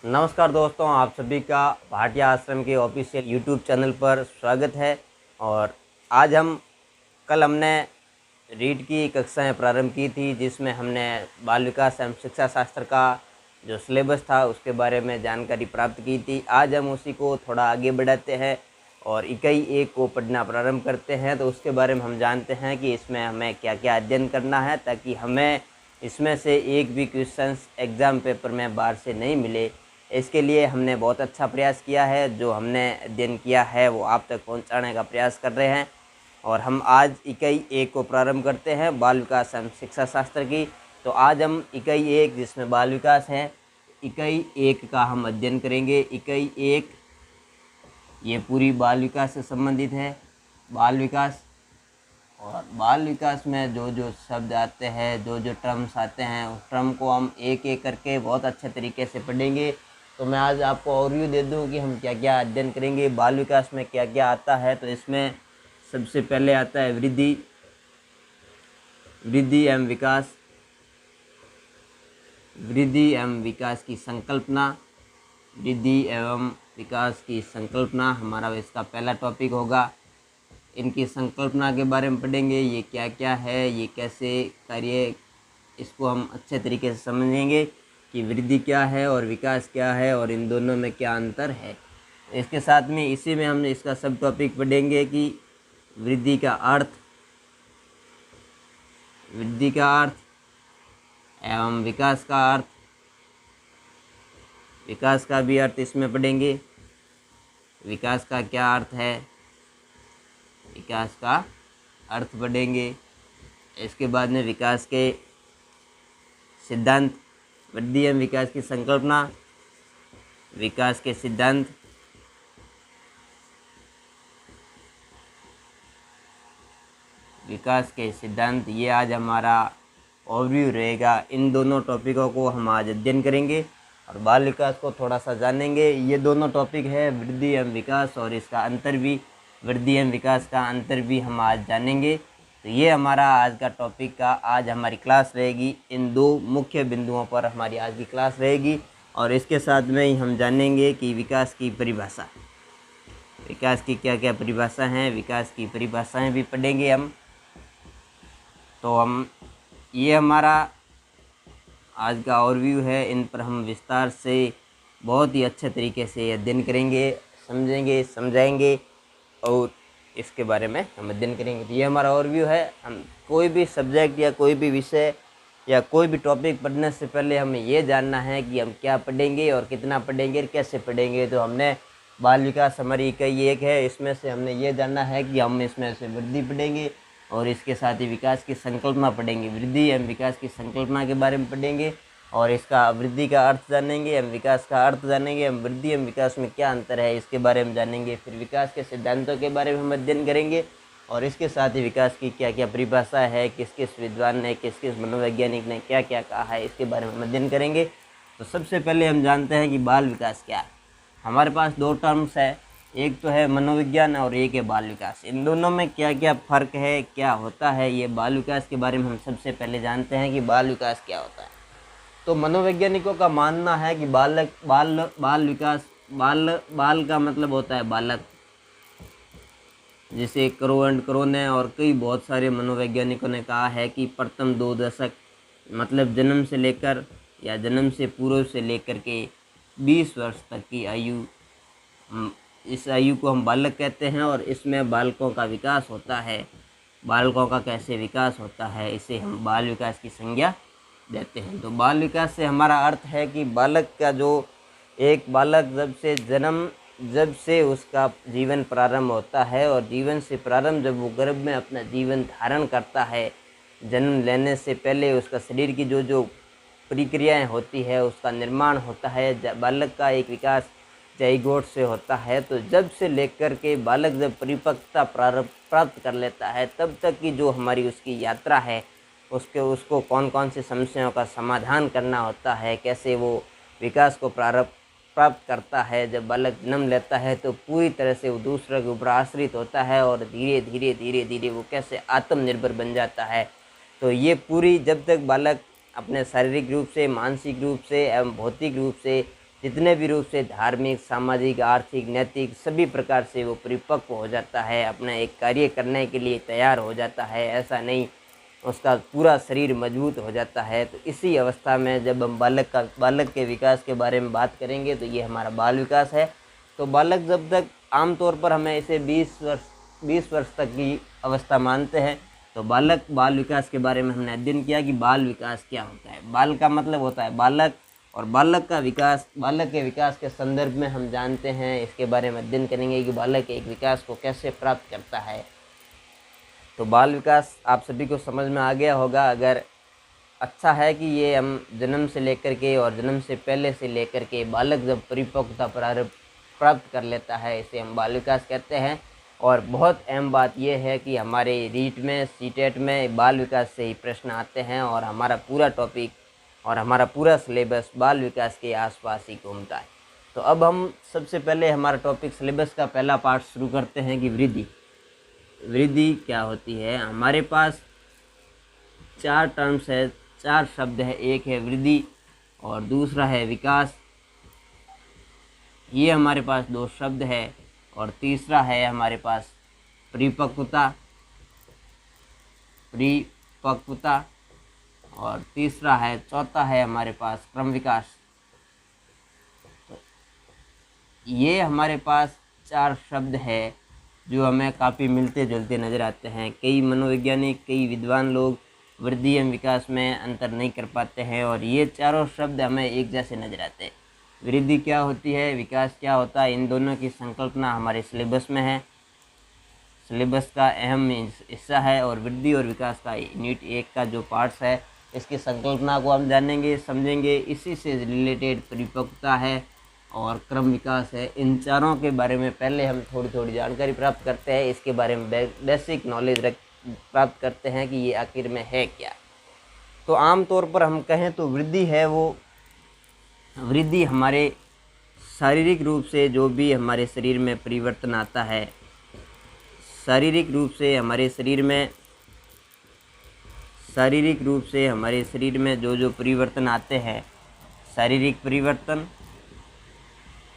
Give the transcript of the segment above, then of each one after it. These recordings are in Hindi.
नमस्कार दोस्तों, आप सभी का भाटिया आश्रम के ऑफिशियल यूट्यूब चैनल पर स्वागत है। और आज कल हमने रीड की कक्षाएं प्रारंभ की थी, जिसमें हमने बाल विकास एवं शिक्षा शास्त्र का जो सिलेबस था उसके बारे में जानकारी प्राप्त की थी। आज हम उसी को थोड़ा आगे बढ़ाते हैं और इकाई 1 को पढ़ना प्रारंभ करते हैं। तो उसके बारे में हम जानते हैं कि इसमें हमें क्या क्या अध्ययन करना है, ताकि हमें इसमें से एक भी क्वेश्चंस एग्ज़ाम पेपर में बाहर से नहीं मिले। इसके लिए हमने बहुत अच्छा प्रयास किया है। जो हमने अध्ययन किया है वो आप तक पहुंचाने का प्रयास कर रहे हैं। और हम आज इकाई 1 को प्रारंभ करते हैं, बाल विकास एवं शिक्षा शास्त्र की। तो आज हम इकाई 1, जिसमें बाल विकास है, इकाई 1 का हम अध्ययन करेंगे। इकाई 1 ये पूरी बाल विकास से संबंधित है। बाल विकास, और बाल विकास में जो जो शब्द आते हैं, जो जो टर्म्स आते हैं, उस टर्म को हम एक एक करके बहुत अच्छे तरीके से पढ़ेंगे। तो मैं आज आपको ओवरव्यू दे दूं कि हम क्या क्या अध्ययन करेंगे, बाल विकास में क्या क्या आता है। तो इसमें सबसे पहले आता है वृद्धि एवं विकास। वृद्धि एवं विकास की संकल्पना। वृद्धि एवं विकास की संकल्पना हमारा इसका पहला टॉपिक होगा। इनकी संकल्पना के बारे में पढ़ेंगे, ये क्या क्या है, ये कैसे कार्य, इसको हम अच्छे तरीके से समझेंगे कि वृद्धि क्या है और विकास क्या है और इन दोनों में क्या अंतर है। इसके साथ में इसी में हमने इसका सब टॉपिक पढ़ेंगे कि वृद्धि का अर्थ एवं विकास का अर्थ। विकास का भी अर्थ इसमें पढ़ेंगे, विकास का क्या अर्थ है, विकास का अर्थ पढ़ेंगे। इसके बाद में विकास के सिद्धांत, वृद्धि एवं विकास की संकल्पना, विकास के सिद्धांत, ये आज हमारा ओवरव्यू रहेगा। इन दोनों टॉपिकों को हम आज अध्ययन करेंगे और बाल विकास को थोड़ा सा जानेंगे। ये दोनों टॉपिक है वृद्धि एवं विकास, और इसका अंतर भी, वृद्धि एवं विकास का अंतर भी हम आज जानेंगे। तो ये हमारा आज का टॉपिक का आज हमारी क्लास रहेगी। इन दो मुख्य बिंदुओं पर हमारी आज की क्लास रहेगी। और इसके साथ में ही हम जानेंगे कि विकास की परिभाषा, विकास की क्या क्या परिभाषा हैं, विकास की परिभाषाएं भी पढ़ेंगे हम। तो ये हमारा आज का ओवरव्यू है। इन पर हम विस्तार से बहुत ही अच्छे तरीके से अध्ययन करेंगे, समझेंगे, समझाएंगे और इसके बारे में हम अध्ययन करेंगे। तो ये हमारा ओवरव्यू है। हम कोई भी सब्जेक्ट या कोई भी विषय या कोई भी टॉपिक पढ़ने से पहले हमें ये जानना है कि हम क्या पढ़ेंगे और कितना पढ़ेंगे और कैसे पढ़ेंगे। तो हमने बाल विकास हमारी इकाई 1 है, इसमें से हमने ये जानना है कि हम इसमें से वृद्धि पढ़ेंगे और इसके साथ ही विकास की संकल्पना पढ़ेंगे। वृद्धि एवं विकास की संकल्पना के बारे में पढ़ेंगे और इसका वृद्धि का अर्थ जानेंगे, एवं विकास का अर्थ जानेंगे, एवं वृद्धि एवं विकास में क्या अंतर है इसके बारे में जानेंगे। फिर विकास के सिद्धांतों के बारे में हम अध्ययन करेंगे और इसके साथ ही विकास की क्या क्या परिभाषा है, किस किस विद्वान ने, किस किस मनोवैज्ञानिक ने क्या क्या कहा है, इसके बारे में हम अध्ययन करेंगे। तो सबसे पहले हम जानते हैं कि बाल विकास क्या है। हमारे पास दो टर्म्स है, एक तो है मनोविज्ञान और एक है बाल विकास। इन दोनों में क्या क्या फ़र्क है, क्या होता है, ये बाल विकास के बारे में हम सबसे पहले जानते हैं कि बाल विकास क्या होता है। तो मनोवैज्ञानिकों का मानना है कि बाल विकास, बाल का मतलब होता है बालक। जैसे क्रो एंड क्रो ने और कई बहुत सारे मनोवैज्ञानिकों ने कहा है कि प्रथम 2 दशक, मतलब जन्म से लेकर या जन्म से पूर्व से लेकर के 20 वर्ष तक की आयु, इस आयु को हम बालक कहते हैं। और इसमें बालकों का विकास होता है। बालकों का कैसे विकास होता है, इसे हम बाल विकास की संज्ञा देते हैं। तो बाल विकास से हमारा अर्थ है कि बालक का जो, एक बालक जब से उसका जीवन प्रारंभ होता है और जीवन से प्रारंभ जब वो गर्भ में अपना जीवन धारण करता है, जन्म लेने से पहले उसका शरीर की जो जो प्रक्रियाएं होती है, उसका निर्माण होता है। बालक का एक विकास जाइगोट से होता है। तो जब से लेकर के बालक जब परिपक्वता प्राप्त कर लेता है, तब तक की जो हमारी उसकी यात्रा है, उसको कौन कौन सी समस्याओं का समाधान करना होता है, कैसे वो विकास को प्राप्त करता है। जब बालक जन्म लेता है तो पूरी तरह से वो दूसरे के ऊपर आश्रित होता है और धीरे धीरे वो कैसे आत्मनिर्भर बन जाता है। तो ये पूरी, जब तक बालक अपने शारीरिक रूप से, मानसिक रूप से एवं भौतिक रूप से जितने भी रूप से धार्मिक, सामाजिक, आर्थिक, नैतिक सभी प्रकार से वो परिपक्व हो जाता है, अपना एक कार्य करने के लिए तैयार हो जाता है। ऐसा नहीं, उसका पूरा शरीर मजबूत हो जाता है। तो इसी अवस्था में जब हम बालक के विकास के बारे में बात करेंगे तो ये हमारा बाल विकास है। तो बालक जब तक आमतौर पर हमें इसे 20 वर्ष तक की अवस्था मानते हैं। तो बाल विकास के बारे में हमने अध्ययन किया कि बाल विकास क्या होता है। बाल का मतलब होता है बालक, और बालक के विकास के संदर्भ में हम जानते हैं, इसके बारे में अध्ययन करेंगे कि बालक एक विकास को कैसे प्राप्त करता है। तो बाल विकास आप सभी को समझ में आ गया होगा। अगर अच्छा है कि ये हम जन्म से लेकर के और जन्म से पहले से लेकर के बालक जब परिपक्वता प्राप्त कर लेता है, इसे हम बाल विकास कहते हैं। और बहुत अहम बात यह है कि हमारे रीट में, सीटेट में बाल विकास से ही प्रश्न आते हैं, और हमारा पूरा टॉपिक और हमारा पूरा सिलेबस बाल विकास के आसपास ही घूमता है। तो अब हम सबसे पहले हमारा टॉपिक सिलेबस का पहला पार्ट शुरू करते हैं कि वृद्धि क्या होती है। हमारे पास 4 टर्म्स है, 4 शब्द है। एक है वृद्धि और दूसरा है विकास, ये हमारे पास 2 शब्द है। और तीसरा है हमारे पास परिपक्वता, और तीसरा है, चौथा है हमारे पास क्रम विकास। तो ये हमारे पास 4 शब्द है जो हमें काफ़ी मिलते जुलते नज़र आते हैं। कई मनोवैज्ञानिक, कई विद्वान लोग वृद्धि एवं विकास में अंतर नहीं कर पाते हैं, और ये चारों शब्द हमें एक जैसे नज़र आते हैं। वृद्धि क्या होती है, विकास क्या होता है, इन दोनों की संकल्पना हमारे सिलेबस में है, सिलेबस का अहम हिस्सा है। और वृद्धि और विकास का यूनिट 1 का जो पार्ट्स है, इसकी संकल्पना को हम जानेंगे, समझेंगे। इसी से रिलेटेड परिपक्वता है और क्रम विकास है। इन चारों के बारे में पहले हम थोड़ी जानकारी प्राप्त करते हैं, इसके बारे में बेसिक नॉलेज प्राप्त करते हैं कि ये आखिर में है क्या। तो आम तौर पर हम कहें तो वृद्धि हमारे शारीरिक रूप से जो भी हमारे शरीर में परिवर्तन आता है, शारीरिक रूप से हमारे शरीर में जो परिवर्तन आते हैं, शारीरिक परिवर्तन,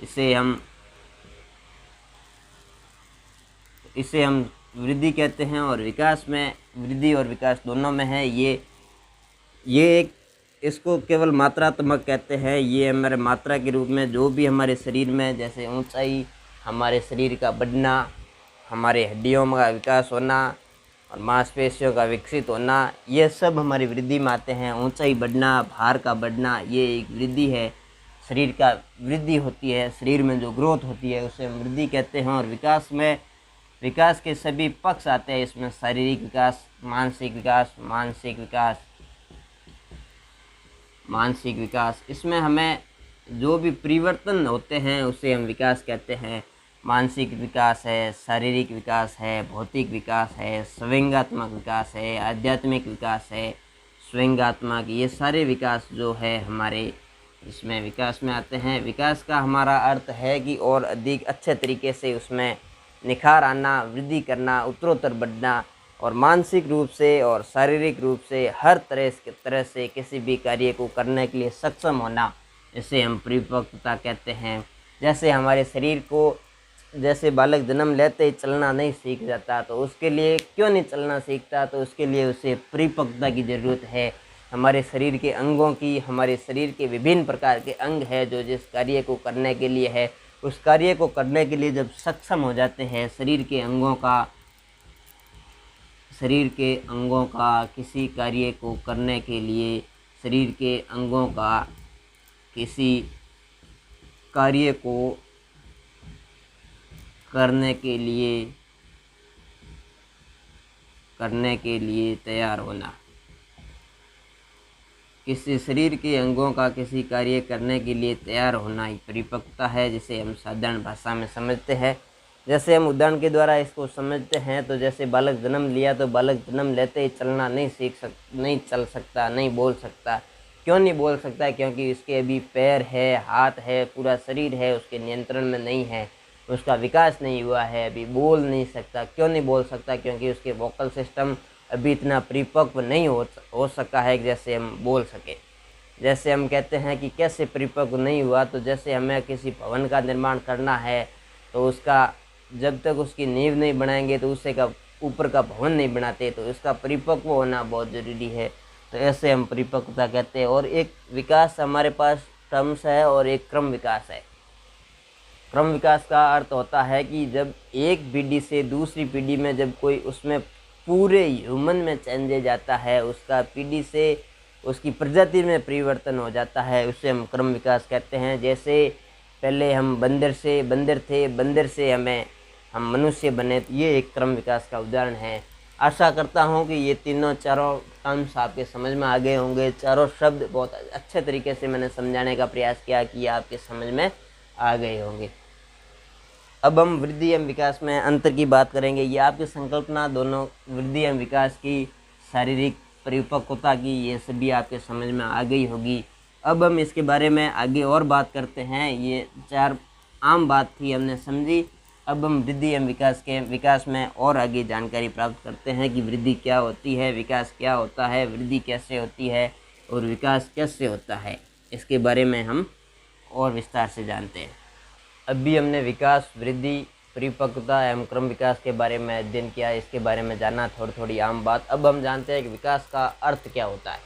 इसे हम वृद्धि कहते हैं। और विकास में, वृद्धि और विकास दोनों में है। ये एक, इसको केवल मात्रात्मक कहते हैं। ये हमारे मात्रा के रूप में जो भी हमारे शरीर में, जैसे ऊंचाई, हमारे शरीर का बढ़ना, हमारे हड्डियों का विकास होना और मांसपेशियों का विकसित होना, ये सब हमारी वृद्धि में आते हैं। ऊंचाई बढ़ना, भार का बढ़ना, ये एक वृद्धि है। शरीर का वृद्धि होती है, शरीर में जो ग्रोथ होती है उसे हम वृद्धि कहते हैं। और विकास के सभी पक्ष आते हैं इसमें, शारीरिक विकास, मानसिक विकास। इसमें हमें जो भी परिवर्तन होते हैं उसे हम विकास कहते हैं। मानसिक विकास है, शारीरिक विकास है, भौतिक विकास है, संवेगात्मक विकास है, आध्यात्मिक विकास है, स्वयंगात्मक, ये सारे विकास जो है हमारे इसमें विकास में आते हैं। विकास का हमारा अर्थ है कि और अधिक अच्छे तरीके से उसमें निखार आना, वृद्धि करना, उत्तरोत्तर बढ़ना, और मानसिक रूप से और शारीरिक रूप से हर तरह से किसी भी कार्य को करने के लिए सक्षम होना, इसे हम परिपक्वता कहते हैं। जैसे हमारे शरीर को, जैसे बालक जन्म लेते ही चलना नहीं सीख जाता, तो उसके लिए क्यों नहीं चलना सीखता, तो उसके लिए उसे परिपक्वता की ज़रूरत है। हमारे शरीर के अंगों की, हमारे शरीर के विभिन्न प्रकार के अंग है जो जिस कार्य को करने के लिए है, उस कार्य को करने के लिए जब सक्षम हो जाते हैं, शरीर के अंगों का किसी कार्य को करने के लिए, शरीर के अंगों का किसी कार्य को करने के लिए तैयार होना, किसी शरीर के अंगों का किसी कार्य करने के लिए तैयार होना ही परिपक्वता है, जिसे हम साधारण भाषा में समझते हैं। जैसे हम उदाहरण के द्वारा इसको समझते हैं, तो जैसे बालक जन्म लिया, तो बालक जन्म लेते ही चलना नहीं चल सकता, नहीं बोल सकता। क्यों नहीं बोल सकता? क्योंकि उसके अभी पैर है, हाथ है, पूरा शरीर है, उसके नियंत्रण में नहीं है, उसका विकास नहीं हुआ है, अभी बोल नहीं सकता। क्यों नहीं बोल सकता? क्योंकि उसके वोकल सिस्टम अभी इतना परिपक्व नहीं हो सका है जैसे हम बोल सके। जैसे हम कहते हैं कि कैसे परिपक्व नहीं हुआ, तो जैसे हमें किसी भवन का निर्माण करना है तो उसका जब तक उसकी नींव नहीं बनाएंगे तो उससे का ऊपर का भवन नहीं बनाते, तो इसका परिपक्व होना बहुत ज़रूरी है। तो ऐसे हम परिपक्वता कहते हैं। और एक विकास हमारे पास टर्म्स है और एक क्रम विकास है। क्रम विकास का अर्थ होता है कि जब एक पीढ़ी से दूसरी पीढ़ी में जब कोई उसमें पूरे ह्यूमन में चेंजेज आता है, उसका पीढ़ी से उसकी प्रजाति में परिवर्तन हो जाता है, उसे हम क्रम विकास कहते हैं। जैसे पहले हम बंदर थे, बंदर से हम मनुष्य बने, तो ये एक क्रम विकास का उदाहरण है। आशा करता हूँ कि ये चारों टर्म्स आपके समझ में आ गए होंगे। चारों शब्द बहुत अच्छे तरीके से मैंने समझाने का प्रयास किया कि आपके समझ में आ गए होंगे। अब हम वृद्धि एवं विकास में अंतर की बात करेंगे। ये आपकी संकल्पना दोनों वृद्धि एवं विकास की, शारीरिक परिपक्वता की, ये सभी आपके समझ में आ गई होगी। अब हम इसके बारे में आगे और बात करते हैं। ये 4 आम बात थी, हमने समझी। अब हम वृद्धि एवं विकास में और आगे जानकारी प्राप्त करते हैं कि वृद्धि क्या होती है, विकास क्या होता है, वृद्धि कैसे होती है और विकास कैसे होता है। इसके बारे में हम और विस्तार से जानते हैं। अभी हमने विकास, वृद्धि, परिपक्वता एवं क्रम विकास के बारे में अध्ययन किया, इसके बारे में जाना थोड़ी आम बात। अब हम जानते हैं कि विकास का अर्थ क्या होता है।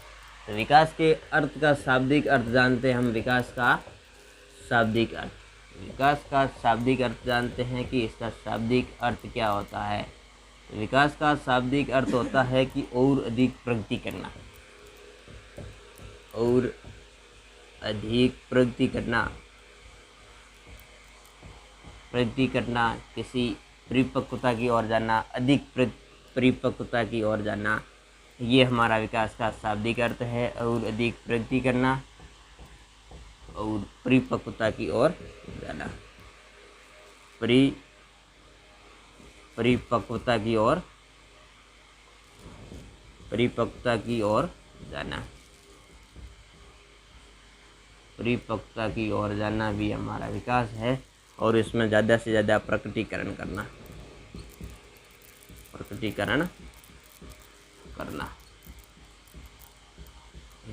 तो विकास के अर्थ का शाब्दिक अर्थ जानते हैं हम। विकास का शाब्दिक अर्थ जानते हैं कि इसका शाब्दिक अर्थ क्या होता है। तो विकास का शाब्दिक अर्थ होता है कि और अधिक प्रगति करना, और अधिक प्रगति करना, किसी परिपक्वता की ओर जाना, अधिक परिपक्वता की ओर जाना, ये हमारा विकास का शाब्दिक अर्थ है। और अधिक प्रगति करना और परिपक्वता की ओर जाना, परिपक्वता की ओर जाना भी हमारा विकास है। और इसमें ज़्यादा से ज़्यादा प्रकटीकरण करना,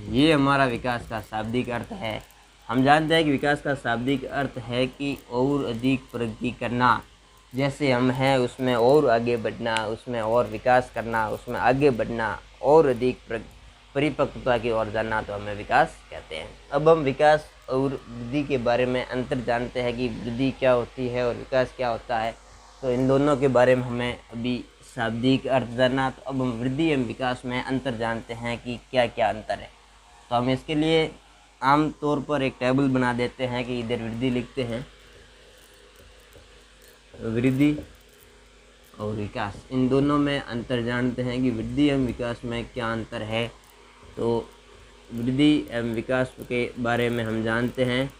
ये हमारा विकास का शाब्दिक अर्थ है। हम जानते हैं कि विकास का शाब्दिक अर्थ है कि और अधिक प्रगति करना। जैसे हम हैं उसमें और आगे बढ़ना, उसमें और विकास करना, उसमें आगे बढ़ना, और अधिक परिपक्वता की ओर जाना, तो हमें विकास कहते हैं। अब हम विकास और वृद्धि के बारे में अंतर जानते हैं कि वृद्धि क्या होती है और विकास क्या होता है। तो इन दोनों के बारे में हमें अभी शाब्दिक अर्थ जानना। तो अब हम वृद्धि एवं विकास में अंतर जानते हैं कि क्या क्या अंतर है। तो हम इसके लिए आम तौर पर एक टेबल बना देते हैं कि इधर वृद्धि लिखते हैं, वृद्धि और विकास, इन दोनों में अंतर जानते हैं कि वृद्धि एवं विकास में क्या अंतर है। तो वृद्धि एवं विकास के बारे में हम जानते हैं।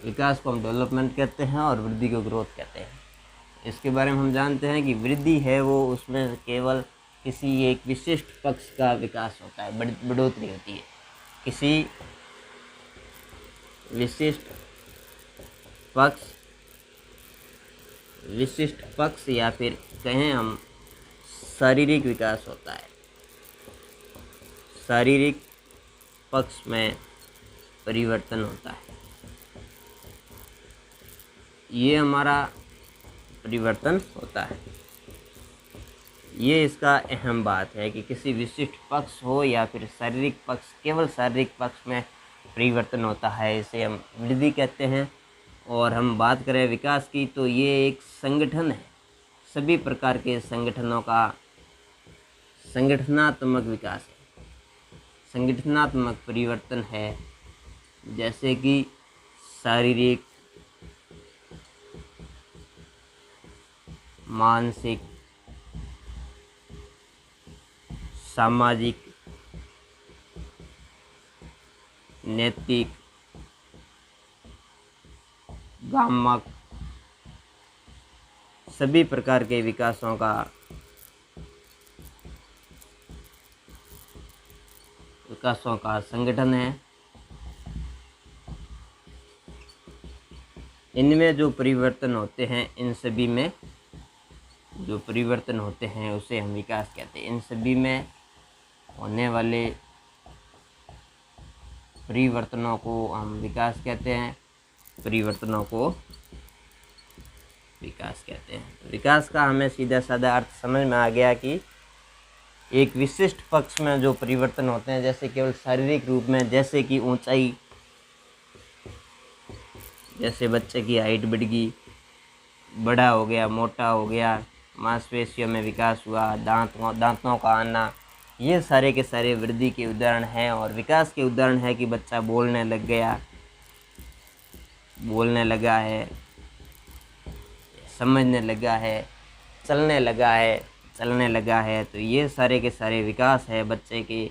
विकास को हम डेवलपमेंट कहते हैं और वृद्धि को ग्रोथ कहते हैं। इसके बारे में हम जानते हैं कि वृद्धि है वो उसमें केवल किसी एक विशिष्ट पक्ष का विकास होता है, बढ़ोतरी होती है। किसी विशिष्ट पक्ष या फिर कहें हम शारीरिक विकास होता है। शारीरिक पक्ष में परिवर्तन होता है, ये हमारा परिवर्तन होता है। ये इसका अहम बात है कि किसी विशिष्ट पक्ष हो या फिर शारीरिक पक्ष, केवल शारीरिक पक्ष में परिवर्तन होता है, इसे हम वृद्धि कहते हैं। और हम बात करें विकास की, तो ये एक संगठन है। सभी प्रकार के संगठनों का संगठनात्मक विकास है, संगठनात्मक परिवर्तन है। जैसे कि शारीरिक, मानसिक, सामाजिक, नैतिक, गामक, सभी प्रकार के विकासों का संगठन है। इनमें जो परिवर्तन होते हैं, इन सभी में जो परिवर्तन होते हैं उसे हम विकास कहते हैं। इन सभी में होने वाले परिवर्तनों को हम विकास कहते हैं। परिवर्तनों को विकास कहते हैं। विकास का हमें सीधा साधा अर्थ समझ में आ गया कि एक विशिष्ट पक्ष में जो परिवर्तन होते हैं, जैसे केवल शारीरिक रूप में, जैसे कि ऊंचाई, जैसे बच्चे की हाइट बढ़ गई, बड़ा हो गया, मोटा हो गया, मांसपेशियों में विकास हुआ, दांतों का आना, ये सारे के सारे वृद्धि के उदाहरण हैं। और विकास के उदाहरण है कि बच्चा बोलने लगा है, समझने लगा है, चलने लगा है। तो ये सारे के सारे विकास है बच्चे के,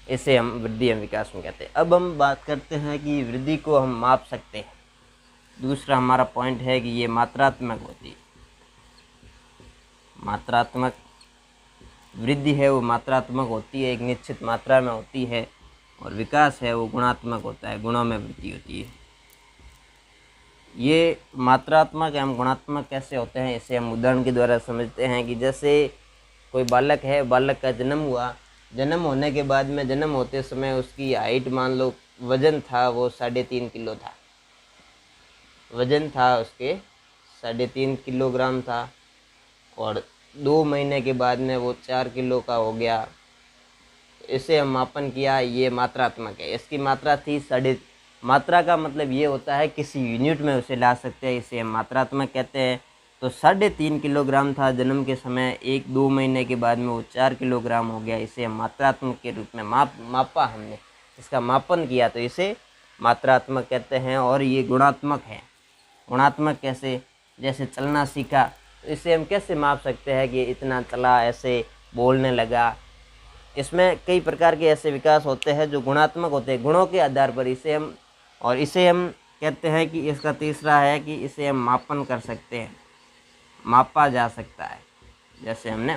इसे हम वृद्धि एवं विकास में कहते हैं। अब हम बात करते हैं कि वृद्धि को हम माप सकते हैं। दूसरा हमारा पॉइंट है कि ये मात्रात्मक होती है। मात्रात्मक वृद्धि है वो मात्रात्मक होती है, एक निश्चित मात्रा में होती है। और विकास है वो गुणात्मक होता है, गुणों में वृद्धि होती है। ये मात्रात्मक एवं गुणात्मक कैसे होते हैं, इसे हम उदाहरण के द्वारा समझते हैं कि जैसे कोई बालक है, बालक का जन्म हुआ, जन्म होने के बाद में जन्म होते समय उसकी हाइट मान लो, वजन था वो 3.5 किलो था, वजन था उसके 3.5 किलोग्राम था। और 2 महीने के बाद में वो 4 किलो का हो गया। इसे हम मापन किया, ये मात्रात्मक है। इसकी मात्रा थी मात्रा का मतलब ये होता है किसी यूनिट में उसे ला सकते हैं, इसे हम मात्रात्मक कहते हैं। तो 3.5 किलोग्राम था जन्म के समय, 1-2 महीने के बाद में वो 4 किलोग्राम हो गया। इसे हम मात्रात्मक के रूप में मापा हमने, इसका मापन किया, तो इसे मात्रात्मक कहते हैं। और ये गुणात्मक है। गुणात्मक कैसे, जैसे चलना सीखा, तो इसे हम कैसे माप सकते हैं कि इतना चला, ऐसे बोलने लगा। इसमें कई प्रकार के ऐसे विकास होते हैं जो गुणात्मक होते हैं, गुणों के आधार पर इसे हम कहते हैं कि इसका तीसरा है कि इसे हम मापन कर सकते हैं, मापा जा सकता है। जैसे हमने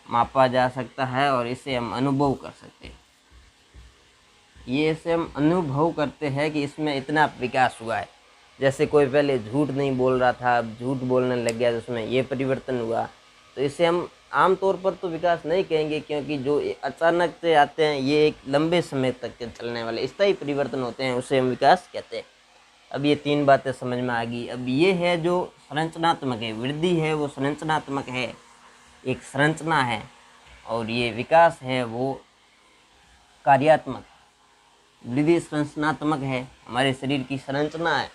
मापा जा सकता है। और इसे हम अनुभव कर सकते हैं। ये इसे हम अनुभव करते हैं कि इसमें इतना विकास हुआ है। जैसे कोई पहले झूठ नहीं बोल रहा था, अब झूठ बोलने लग गया, तो उसमें ये परिवर्तन हुआ। तो इसे हम आमतौर पर तो विकास नहीं कहेंगे, क्योंकि जो अचानक से आते हैं ये एक लंबे समय तक के चलने वाले स्थायी परिवर्तन होते हैं, उसे हम विकास कहते हैं। अब ये 3 बातें समझ में आ गई। अब ये है जो संरचनात्मक है, वृद्धि है वो संरचनात्मक है, एक संरचना है। और ये विकास है वो कार्यात्मक। वृद्धि संरचनात्मक है, हमारे शरीर की संरचना है,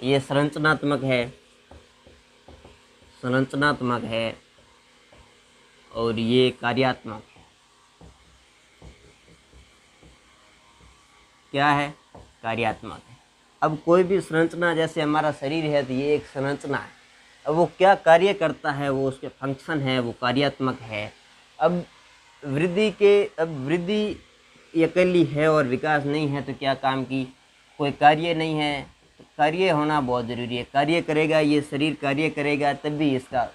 ये संरचनात्मक है। और ये कार्यात्मक है। क्या है? कार्यात्मक है। अब कोई भी संरचना, जैसे हमारा शरीर है, तो ये एक संरचना है। अब वो क्या कार्य करता है, वो उसके फंक्शन है, वो कार्यात्मक है। अब वृद्धि अकेली है और विकास नहीं है, तो क्या काम की? कोई कार्य नहीं है, तो कार्य होना बहुत ज़रूरी है। कार्य करेगा, ये शरीर कार्य करेगा, तभी इसका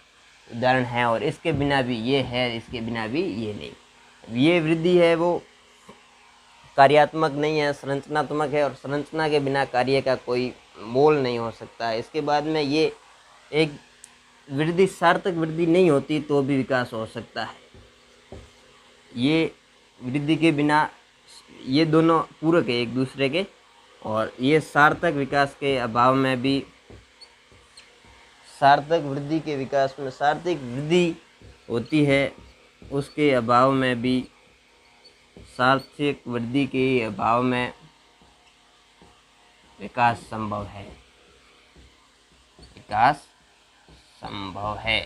उदाहरण है। और इसके बिना भी ये है, इसके बिना भी ये नहीं। ये वृद्धि है वो कार्यात्मक नहीं है, संरचनात्मक है। और संरचना के बिना कार्य का कोई मोल नहीं हो सकता। इसके बाद में ये एक वृद्धि सार्थक वृद्धि नहीं होती तो भी विकास हो सकता है। ये वृद्धि के बिना, ये दोनों पूरक है एक दूसरे के। और ये सार्थक विकास के अभाव में भी, सार्थक वृद्धि के विकास में सार्थक वृद्धि होती है, उसके अभाव में भी, सार्थक वृद्धि के अभाव में विकास संभव है। विकास संभव है।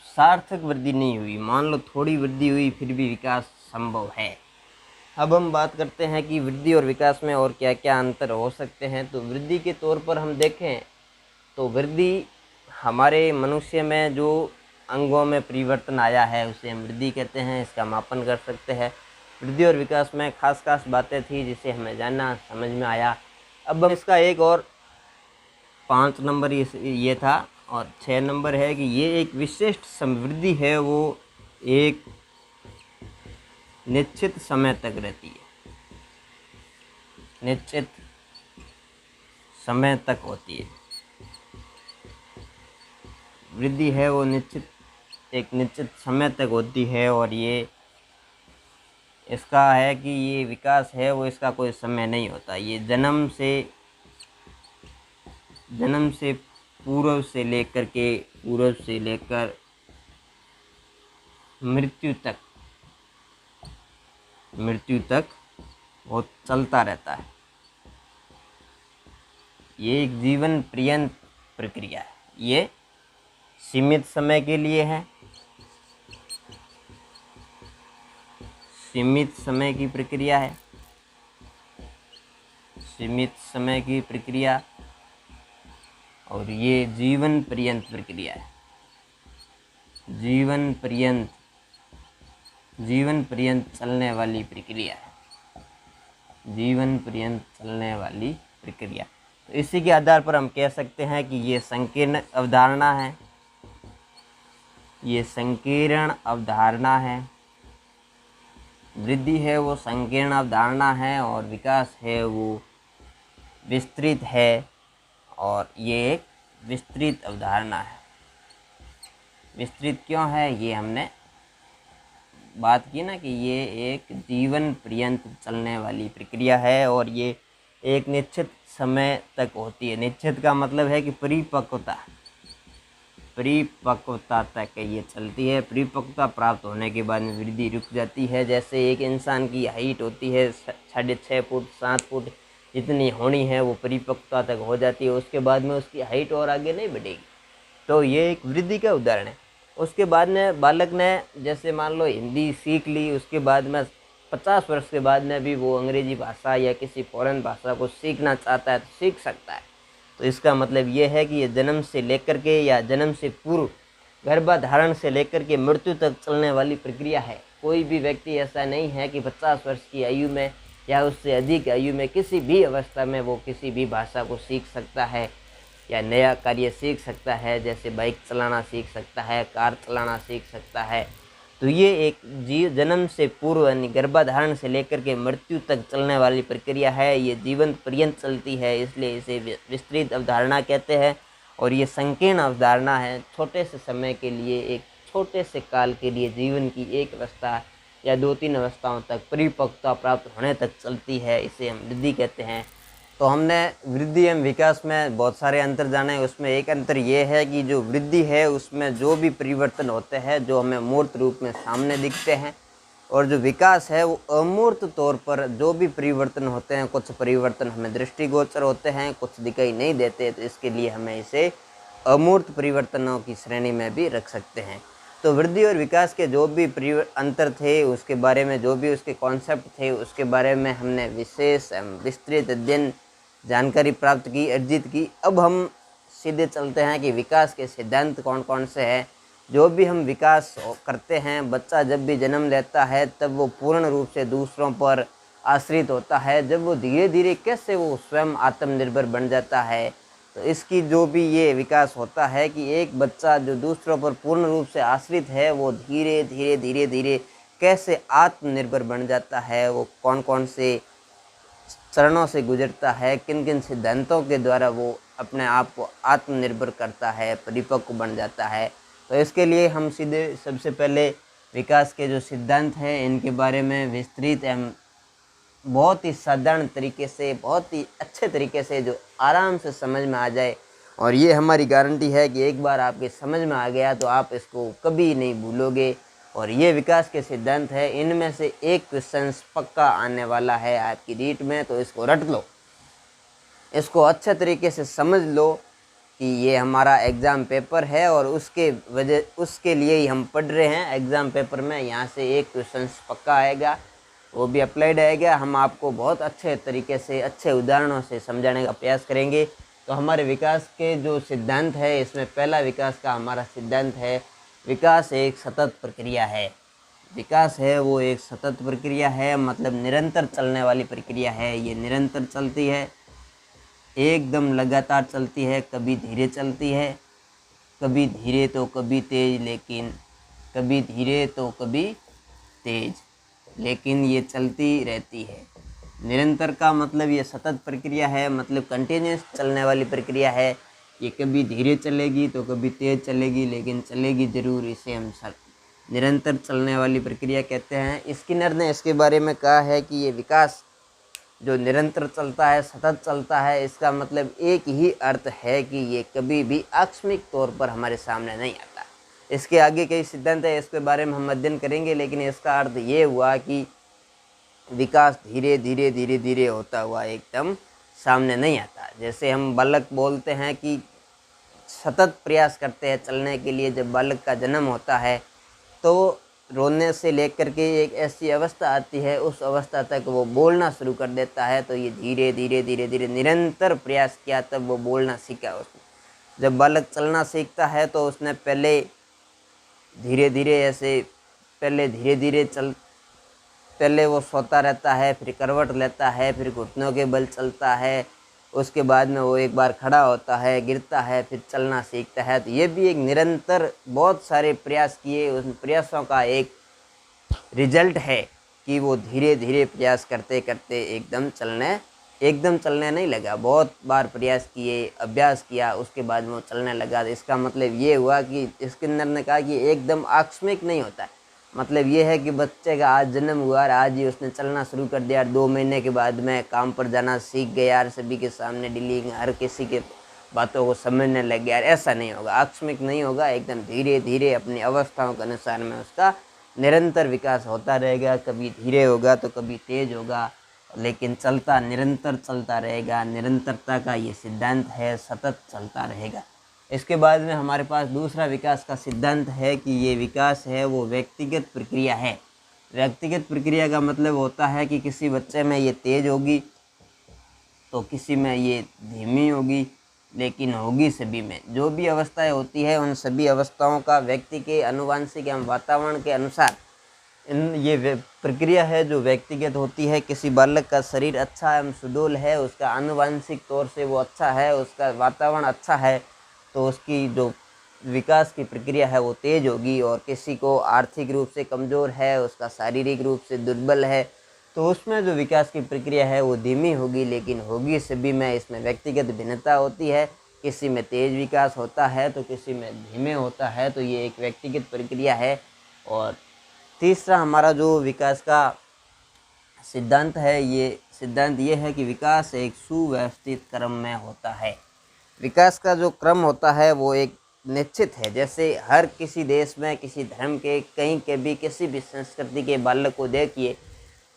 सार्थक वृद्धि नहीं हुई, मान लो थोड़ी वृद्धि हुई, फिर भी विकास संभव है। अब हम बात करते हैं कि वृद्धि और विकास में और क्या क्या अंतर हो सकते हैं। तो वृद्धि के तौर पर हम देखें तो वृद्धि हमारे मनुष्य में जो अंगों में परिवर्तन आया है, उसे हम वृद्धि कहते हैं। इसका मापन कर सकते हैं। वृद्धि और विकास में खास बातें थी जिसे हमें जानना, समझ में आया। अब हम इसका एक और 5 नंबर ये था। और 6 नंबर है कि ये एक विशिष्ट समृद्धि है, वो एक निश्चित समय तक रहती है, निश्चित समय तक होती है। वृद्धि है वो एक निश्चित समय तक होती है। और ये इसका है कि ये विकास है वो इसका कोई समय नहीं होता। ये जन्म से पूर्व से लेकर मृत्यु तक वो चलता रहता है। ये एक जीवन पर्यंत प्रक्रिया है। ये सीमित समय के लिए है, सीमित समय की प्रक्रिया और ये जीवन पर्यंत प्रक्रिया है। जीवन पर्यंत चलने वाली प्रक्रिया। तो इसी के आधार पर हम कह सकते हैं कि ये संकीर्ण अवधारणा है। वृद्धि है वो संकीर्ण अवधारणा है और विकास है वो विस्तृत है, और ये एक विस्तृत अवधारणा है। विस्तृत क्यों है, ये हमने बात की ना कि ये एक जीवन पर्यंत चलने वाली प्रक्रिया है और ये एक निश्चित समय तक होती है। निश्चित का मतलब है कि परिपक्वता तक ये चलती है। परिपक्वता प्राप्त होने के बाद में वृद्धि रुक जाती है। जैसे एक इंसान की हाइट होती है 6.5 फुट 7 फुट जितनी होनी है, वो परिपक्वता तक हो जाती है। उसके बाद में उसकी हाइट और आगे नहीं बढ़ेगी। तो ये एक वृद्धि का उदाहरण है। उसके बाद में बालक ने जैसे मान लो हिंदी सीख ली, उसके बाद में 50 वर्ष के बाद में भी वो अंग्रेजी भाषा या किसी फॉरेन भाषा को सीखना चाहता है तो सीख सकता है। तो इसका मतलब ये है कि ये जन्म से लेकर के या जन्म से पूर्व गर्भाधारण से लेकर के मृत्यु तक चलने वाली प्रक्रिया है। कोई भी व्यक्ति ऐसा नहीं है कि 50 वर्ष की आयु में या उससे अधिक आयु में किसी भी अवस्था में वो किसी भी भाषा को सीख सकता है या नया कार्य सीख सकता है। जैसे बाइक चलाना सीख सकता है, कार चलाना सीख सकता है। तो ये एक जन्म से पूर्व यानी गर्भाधारण से लेकर के मृत्यु तक चलने वाली प्रक्रिया है। ये जीवन पर्यंत चलती है, इसलिए इसे विस्तृत अवधारणा कहते हैं। और ये संकीर्ण अवधारणा है। छोटे से समय के लिए, एक छोटे से काल के लिए जीवन की एक अवस्था या 2-3 अवस्थाओं तक परिपक्वता प्राप्त होने तक चलती है। इसे हम वृद्धि कहते हैं। तो हमने वृद्धि एवं विकास में बहुत सारे अंतर जाने। उसमें एक अंतर ये है कि जो वृद्धि है उसमें जो भी परिवर्तन होते हैं जो हमें मूर्त रूप में सामने दिखते हैं, और जो विकास है वो अमूर्त तौर पर जो भी परिवर्तन होते हैं, कुछ परिवर्तन हमें दृष्टिगोचर होते हैं, कुछ दिखाई नहीं देते। तो इसके लिए हमें इसे अमूर्त परिवर्तनों की श्रेणी में भी रख सकते हैं। तो वृद्धि और विकास के जो भी अंतर थे, उसके बारे में जो भी उसके कॉन्सेप्ट थे, उसके बारे में हमने विशेष विस्तृत अध्ययन जानकारी प्राप्त की, अर्जित की। अब हम सीधे चलते हैं कि विकास के सिद्धांत कौन कौन से हैं। जो भी हम विकास करते हैं, बच्चा जब भी जन्म लेता है तब वो पूर्ण रूप से दूसरों पर आश्रित होता है। जब वो धीरे धीरे कैसे वो स्वयं आत्मनिर्भर बन जाता है, तो इसकी जो भी ये विकास होता है कि एक बच्चा जो दूसरों पर पूर्ण रूप से आश्रित है, वो धीरे धीरे कैसे आत्मनिर्भर बन जाता है, वो कौन कौन से चरणों से गुजरता है, किन किन सिद्धांतों के द्वारा वो अपने आप को आत्मनिर्भर करता है, परिपक्व बन जाता है। तो इसके लिए हम सीधे सबसे पहले विकास के जो सिद्धांत हैं इनके बारे में विस्तृत एवं बहुत ही साधारण तरीके से, बहुत ही अच्छे तरीके से, जो आराम से समझ में आ जाए। और ये हमारी गारंटी है कि एक बार आपके समझ में आ गया तो आप इसको कभी नहीं भूलोगे। और ये विकास के सिद्धांत है, इनमें से एक क्वेश्चन पक्का आने वाला है आपकी रीट में, तो इसको रट लो, इसको अच्छे तरीके से समझ लो कि ये हमारा एग्ज़ाम पेपर है और उसके लिए ही हम पढ़ रहे हैं। एग्ज़ाम पेपर में यहाँ से एक क्वेश्चन पक्का आएगा, वो भी अप्लाइड आएगा। हम आपको बहुत अच्छे तरीके से, अच्छे उदाहरणों से समझाने का प्रयास करेंगे। तो हमारे विकास के जो सिद्धांत है, इसमें पहला विकास का हमारा सिद्धांत है, विकास एक सतत प्रक्रिया है। विकास है वो एक सतत प्रक्रिया है, मतलब निरंतर चलने वाली प्रक्रिया है। ये निरंतर चलती है, एकदम लगातार चलती है। कभी धीरे चलती है, कभी धीरे तो कभी तेज, कभी धीरे तो कभी तेज, लेकिन ये चलती रहती है। निरंतर का मतलब ये सतत प्रक्रिया है, मतलब कंटिन्यूस चलने वाली प्रक्रिया है। ये कभी धीरे चलेगी तो कभी तेज चलेगी, लेकिन चलेगी ज़रूर। इसे हम निरंतर चलने वाली प्रक्रिया कहते हैं। स्किनर ने इसके बारे में कहा है कि ये विकास जो निरंतर चलता है, सतत चलता है, इसका मतलब एक ही अर्थ है कि ये कभी भी आकस्मिक तौर पर हमारे सामने नहीं आता। इसके आगे कई सिद्धांत है, इसके बारे में हम अध्ययन करेंगे, लेकिन इसका अर्थ ये हुआ कि विकास धीरे धीरे धीरे धीरे होता हुआ एकदम सामने नहीं आता। जैसे हम बालक बोलते हैं कि सतत प्रयास करते हैं चलने के लिए। जब बालक का जन्म होता है तो रोने से लेकर के एक ऐसी अवस्था आती है, उस अवस्था तक वो बोलना शुरू कर देता है। तो ये धीरे धीरे धीरे धीरे निरंतर प्रयास किया तब वो बोलना सीखा उसने। जब बालक चलना सीखता है तो उसने पहले धीरे धीरे पहले वो सोता रहता है, फिर करवट लेता है, फिर घुटनों के बल चलता है, उसके बाद में वो एक बार खड़ा होता है, गिरता है, फिर चलना सीखता है। तो ये भी एक निरंतर बहुत सारे प्रयास किए, उन प्रयासों का एक रिजल्ट है कि वो धीरे धीरे प्रयास करते करते एकदम चलने नहीं लगा। बहुत बार प्रयास किए, अभ्यास किया, उसके बाद वो चलने लगा। तो इसका मतलब ये हुआ कि स्किनर ने कहा कि एकदम आकस्मिक नहीं होता। मतलब ये है कि बच्चे का आज जन्म हुआ और आज ही उसने चलना शुरू कर दिया, 2 महीने के बाद में काम पर जाना सीख गया और सभी के सामने डीलिंग, हर किसी के बातों को समझने लग गया। ऐसा नहीं होगा, आकस्मिक नहीं होगा, एकदम धीरे धीरे अपनी अवस्थाओं के अनुसार में उसका निरंतर विकास होता रहेगा। कभी धीरे होगा तो कभी तेज होगा, लेकिन चलता निरंतर चलता रहेगा। निरंतरता का ये सिद्धांत है, सतत चलता रहेगा। इसके बाद में हमारे पास दूसरा विकास का सिद्धांत है कि ये विकास है वो व्यक्तिगत प्रक्रिया है। व्यक्तिगत प्रक्रिया का मतलब होता है कि किसी बच्चे में ये तेज होगी तो किसी में ये धीमी होगी, लेकिन होगी सभी में। जो भी अवस्थाएं होती है उन सभी अवस्थाओं का व्यक्ति के आनुवंशिक एवं वातावरण के अनुसार ये प्रक्रिया है जो व्यक्तिगत होती है। किसी बालक का शरीर अच्छा एवं सुडौल है, उसका आनुवंशिक तौर से वो अच्छा है, उसका वातावरण अच्छा है, तो उसकी जो विकास की प्रक्रिया है वो तेज होगी। और किसी को आर्थिक रूप से कमज़ोर है, उसका शारीरिक रूप से दुर्बल है, तो उसमें जो विकास की प्रक्रिया है वो धीमी होगी, लेकिन होगी सभी में। इसमें व्यक्तिगत भिन्नता होती है, किसी में तेज विकास होता है तो किसी में धीमे होता है। तो ये एक व्यक्तिगत प्रक्रिया है। और तीसरा हमारा जो विकास का सिद्धांत है, ये सिद्धांत ये है कि विकास एक सुव्यवस्थित क्रम में होता है। विकास का जो क्रम होता है वो एक निश्चित है। जैसे हर किसी देश में, किसी धर्म के, कहीं के भी, किसी भी संस्कृति के बालक को देखिए,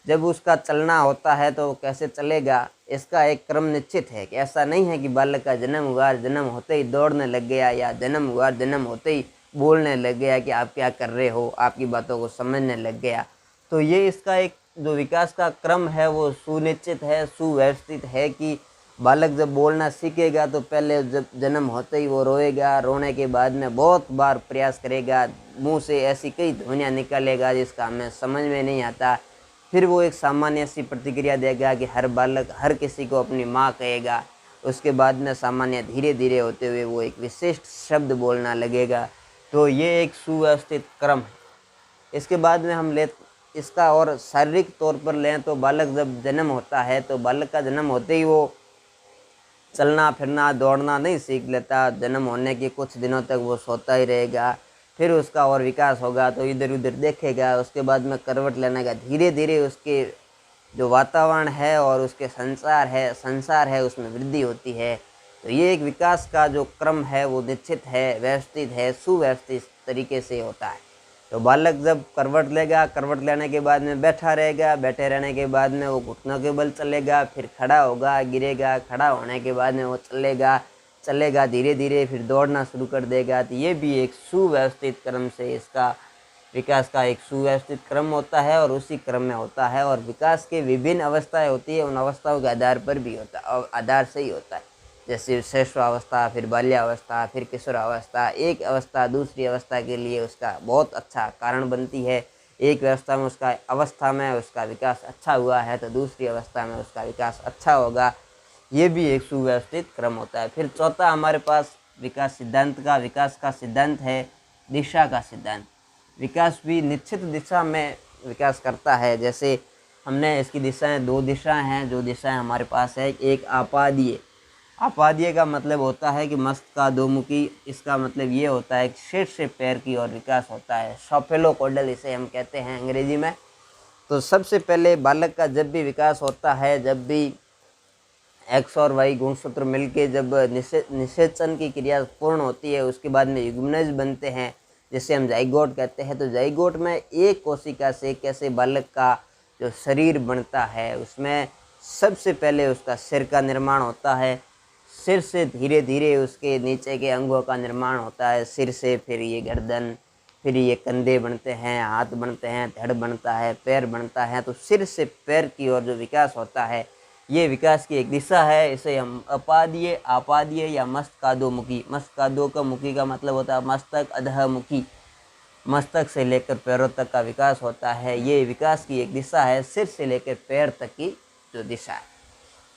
जब उसका चलना होता है तो वो कैसे चलेगा, इसका एक क्रम निश्चित है। कि ऐसा नहीं है कि बालक का जन्म हुआ, जन्म होते ही दौड़ने लग गया, या जन्म हुआ, जन्म होते ही बोलने लग गया कि आप क्या कर रहे हो, आपकी बातों को समझने लग गया। तो ये इसका एक जो विकास का क्रम है वो सुनिश्चित है, सुव्यवस्थित है। कि बालक जब बोलना सीखेगा तो पहले जब जन्म होते ही वो रोएगा, रोने के बाद में बहुत बार प्रयास करेगा, मुंह से ऐसी कई ध्वनियाँ निकालेगा जिसका हमें समझ में नहीं आता। फिर वो एक सामान्य सी प्रतिक्रिया देगा कि हर बालक हर किसी को अपनी माँ कहेगा। उसके बाद में सामान्य धीरे धीरे होते हुए वो एक विशिष्ट शब्द बोलना लगेगा। तो ये एक सुव्यवस्थित क्रम है। इसके बाद में हम इसका और शारीरिक तौर पर लें तो बालक जब जन्म होता है तो बालक का जन्म होते ही वो चलना फिरना दौड़ना नहीं सीख लेता। जन्म होने के कुछ दिनों तक वो सोता ही रहेगा, फिर उसका और विकास होगा तो इधर उधर देखेगा। उसके बाद में करवट लेने का धीरे धीरे उसके जो वातावरण है और उसके संसार है उसमें वृद्धि होती है। तो ये एक विकास का जो क्रम है वो निश्चित है, व्यवस्थित है, सुव्यवस्थित तरीके से होता है। तो बालक जब करवट लेगा, करवट लेने के बाद में बैठा रहेगा, बैठे रहने के बाद में वो घुटनों के बल चलेगा, फिर खड़ा होगा, गिरेगा, खड़ा होने के बाद में वो चलेगा धीरे धीरे, फिर दौड़ना शुरू कर देगा। तो ये भी एक सुव्यवस्थित क्रम से इसका विकास का एक सुव्यवस्थित क्रम होता है और उसी क्रम में होता है। और विकास के विभिन्न अवस्थाएं होती है, उन अवस्थाओं के आधार पर भी होता है, आधार से ही होता है। जैसे श्रेष्ठावस्था, फिर बाल्यावस्था, फिर किशोरावस्था। एक अवस्था दूसरी अवस्था के लिए उसका बहुत अच्छा कारण बनती है। एक अवस्था में उसका विकास अच्छा हुआ है तो दूसरी अवस्था में उसका विकास अच्छा होगा। ये भी एक सुव्यवस्थित क्रम होता है। फिर चौथा हमारे पास विकास का सिद्धांत है दिशा का सिद्धांत। विकास भी निश्चित दिशा में विकास करता है। जैसे हमने इसकी दिशाएं, 2 दिशाएं हैं जो दिशाएं हमारे पास है। एक आपादीय आपाद्य का मतलब होता है कि मस्तकादोमुखी। इसका मतलब ये होता है कि सिर से पैर की ओर विकास होता है। सेफेलोकॉडल इसे हम कहते हैं अंग्रेजी में। तो सबसे पहले बालक का जब भी विकास होता है, जब भी एक्स और वाई गुणसूत्र मिलके जब निषेचन की क्रिया पूर्ण होती है, उसके बाद में युग्मनज बनते हैं, जिसे हम जाइगोट कहते हैं। तो जाइगोट में एक कोशिका से कैसे बालक का जो शरीर बनता है, उसमें सबसे पहले उसका सिर का निर्माण होता है। सिर से धीरे धीरे उसके नीचे के अंगों का निर्माण होता है। सिर से फिर ये गर्दन, फिर ये कंधे बनते हैं, हाथ बनते हैं, धड़ बनता है, पैर बनता है। तो सिर से पैर की ओर जो विकास होता है, ये विकास की एक दिशा है। इसे हम अपाद्य, आपाद्य या मस्तकादोमुखी। मस्तकादोमुखी का मतलब होता है मस्तक अधमुखी। मस्तक से लेकर पैरों तक का विकास होता है। ये विकास की एक दिशा है, सिर से लेकर पैर तक की जो दिशा है।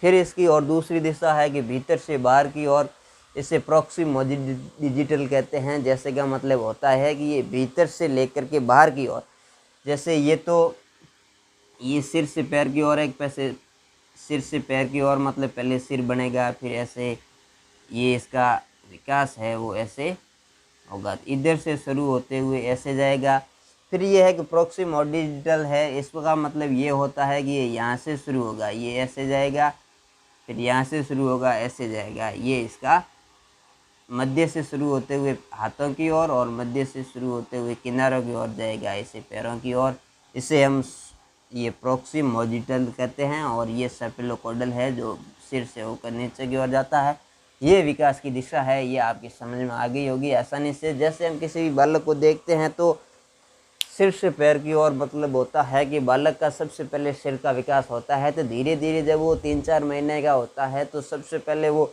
फिर इसकी और दूसरी दिशा है कि भीतर से बाहर की ओर। इसे प्रॉक्सिमोडिजिटल कहते हैं। जैसे का मतलब होता है कि ये भीतर से लेकर के बाहर की ओर। जैसे ये सिर से पैर की ओर, एक पैसे सिर से पैर की ओर मतलब पहले सिर बनेगा, फिर ऐसे ये इसका विकास है वो ऐसे होगा। इधर से शुरू होते हुए ऐसे जाएगा। फिर ये है कि प्रॉक्सिमोडिजिटल है। इसका मतलब ये होता है कि ये यहाँ से शुरू होगा, ये ऐसे जाएगा, फिर यहाँ से शुरू होगा, ऐसे जाएगा। ये इसका मध्य से शुरू होते हुए हाथों की ओर और मध्य से शुरू होते हुए किनारों की ओर जाएगा, ऐसे पैरों की ओर। इसे हम ये प्रॉक्सिमोडिजिटल कहते हैं। और ये सेफेलोकॉडल है जो सिर से होकर नीचे की ओर जाता है। ये विकास की दिशा है। ये आपकी समझ में आ गई होगी आसानी से। जैसे हम किसी भी बालक को देखते हैं तो सिर से पैर की ओर मतलब होता है कि बालक का सबसे पहले सिर का विकास होता है। तो धीरे धीरे जब वो 3-4 महीने का होता है तो सबसे पहले वो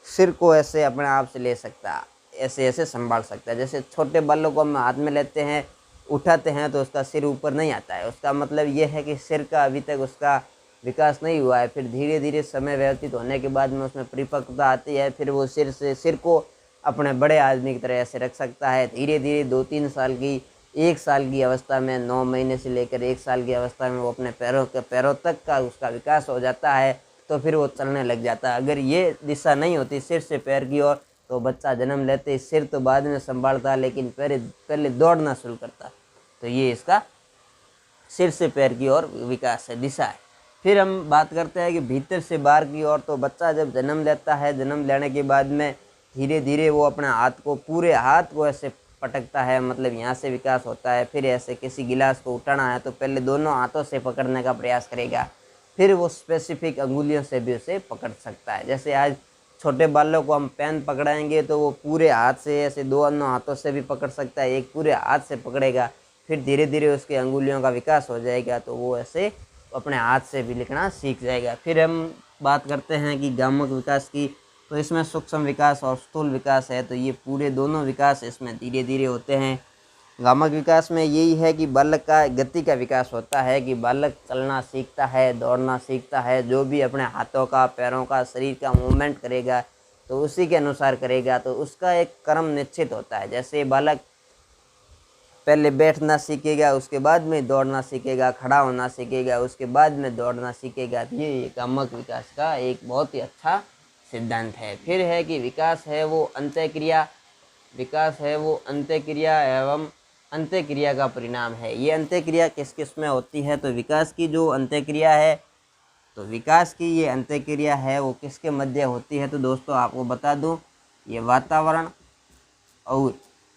सिर को ऐसे अपने आप से ले सकता है, ऐसे ऐसे संभाल सकता है। जैसे छोटे बालों को हम हाथ में लेते हैं, उठाते हैं तो उसका सिर ऊपर नहीं आता है। उसका मतलब ये है कि सिर का अभी तक उसका विकास नहीं हुआ है। फिर धीरे धीरे समय व्यतीत होने के बाद में उसमें परिपक्वता आती है। फिर वो सिर को अपने बड़े आदमी की तरह ऐसे रख सकता है। धीरे धीरे 2-3 साल की, 1 साल की अवस्था में, 9 महीने से लेकर 1 साल की अवस्था में वो अपने पैरों तक का उसका विकास हो जाता है। तो फिर वो चलने लग जाता है। अगर ये दिशा नहीं होती सिर से पैर की ओर तो बच्चा जन्म लेते ही सिर तो बाद में संभालता, लेकिन पहले दौड़ना शुरू करता। तो ये इसका सिर से पैर की ओर विकास है, दिशा है। फिर हम बात करते हैं कि भीतर से बाहर की ओर। तो बच्चा जब जन्म लेता है, जन्म लेने के बाद में धीरे धीरे वो अपने हाथ को, पूरे हाथ को ऐसे पटकता है, मतलब यहाँ से विकास होता है। फिर ऐसे किसी गिलास को उठाना है तो पहले दोनों हाथों से पकड़ने का प्रयास करेगा, फिर वो स्पेसिफिक अंगुलियों से भी उसे पकड़ सकता है। जैसे आज छोटे बालों को हम पेन पकड़ाएंगे तो वो पूरे हाथ से, ऐसे दोनों हाथों से भी पकड़ सकता है, एक पूरे हाथ से पकड़ेगा। फिर धीरे धीरे उसके अंगुलियों का विकास हो जाएगा तो वो ऐसे अपने हाथ से भी लिखना सीख जाएगा। फिर हम बात करते हैं कि गामक विकास की। तो इसमें सूक्ष्म विकास और स्थूल विकास है। तो ये पूरे दोनों विकास इसमें धीरे धीरे होते हैं। गामक विकास में यही है कि बालक का गति का विकास होता है, कि बालक चलना सीखता है, दौड़ना सीखता है। जो भी अपने हाथों का, पैरों का, शरीर का मूवमेंट करेगा तो उसी के अनुसार करेगा। तो उसका एक क्रम निश्चित होता है। जैसे बालक पहले बैठना सीखेगा, उसके बाद में दौड़ना सीखेगा, खड़ा होना सीखेगा, उसके बाद में दौड़ना सीखेगा। तो ये गामक विकास का एक बहुत ही अच्छा सिद्धांत है। फिर है कि विकास है वो अंत्यक्रिया। विकास है वो अंत्यक्रिया एवं अंत्यक्रिया का परिणाम है। ये अंत्यक्रिया किस किस में होती है? तो विकास की जो अंत्यक्रिया है, तो विकास की ये अंत्यक्रिया है वो किसके मध्य होती है? तो दोस्तों आपको बता दूं, ये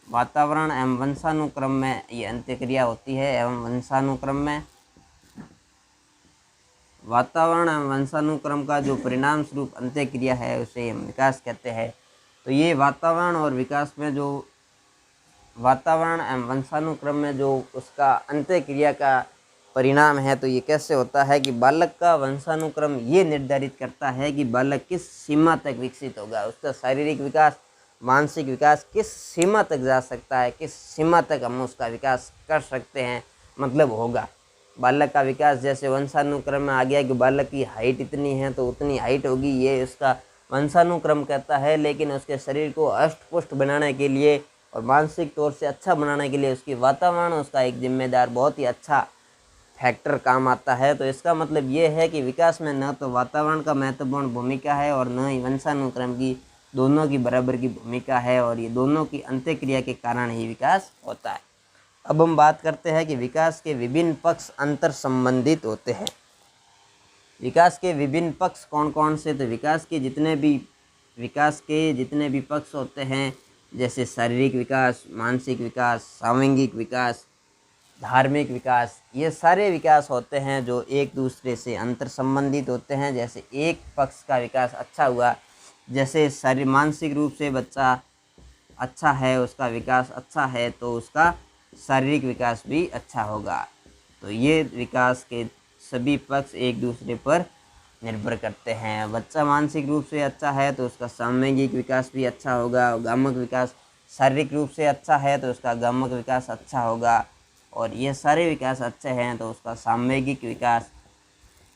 वातावरण एवं वंशानुक्रम में ये अंत्यक्रिया होती है। एवं वंशानुक्रम में वातावरण एवं वंशानुक्रम का जो परिणाम स्वरूप अंत्यक्रिया है उसे हम विकास कहते हैं। तो ये वातावरण और विकास में जो वातावरण एवं वंशानुक्रम में जो उसका अंत्यक्रिया का परिणाम है, तो ये कैसे होता है कि बालक का वंशानुक्रम ये निर्धारित करता है कि बालक किस सीमा तक विकसित होगा। उसका शारीरिक विकास, मानसिक विकास किस सीमा तक जा सकता है, किस सीमा तक हम उसका विकास कर सकते हैं, मतलब होगा। बालक का विकास जैसे वंशानुक्रम में आ गया कि बालक की हाइट इतनी है तो उतनी हाइट होगी, ये उसका वंशानुक्रम कहता है। लेकिन उसके शरीर को हष्ट-पुष्ट बनाने के लिए और मानसिक तौर से अच्छा बनाने के लिए उसकी वातावरण उसका एक जिम्मेदार, बहुत ही अच्छा फैक्टर काम आता है। तो इसका मतलब ये है कि विकास में न तो वातावरण का महत्वपूर्ण भूमिका है और न ही वंशानुक्रम की, दोनों की बराबर की भूमिका है, और ये दोनों की अंत्यक्रिया के कारण ही विकास होता है। अब हम बात करते हैं कि विकास के विभिन्न पक्ष अंतर संबंधित होते हैं। विकास के विभिन्न पक्ष कौन कौन से? तो विकास के जितने भी पक्ष होते हैं, जैसे शारीरिक विकास, मानसिक विकास, सामूहिक विकास, धार्मिक विकास, ये सारे विकास होते हैं जो एक दूसरे से अंतर संबंधित होते हैं। जैसे एक पक्ष का विकास अच्छा हुआ, जैसे शारीरिक मानसिक रूप से बच्चा अच्छा है, उसका विकास अच्छा है, तो उसका शारीरिक विकास भी अच्छा होगा। तो ये विकास के सभी पक्ष एक दूसरे पर निर्भर करते हैं। बच्चा मानसिक रूप से अच्छा है तो उसका सामूहिक विकास भी अच्छा होगा। गामक विकास शारीरिक रूप से अच्छा है तो उसका गामक विकास अच्छा होगा, और ये सारे विकास अच्छे हैं तो उसका सामूहिक विकास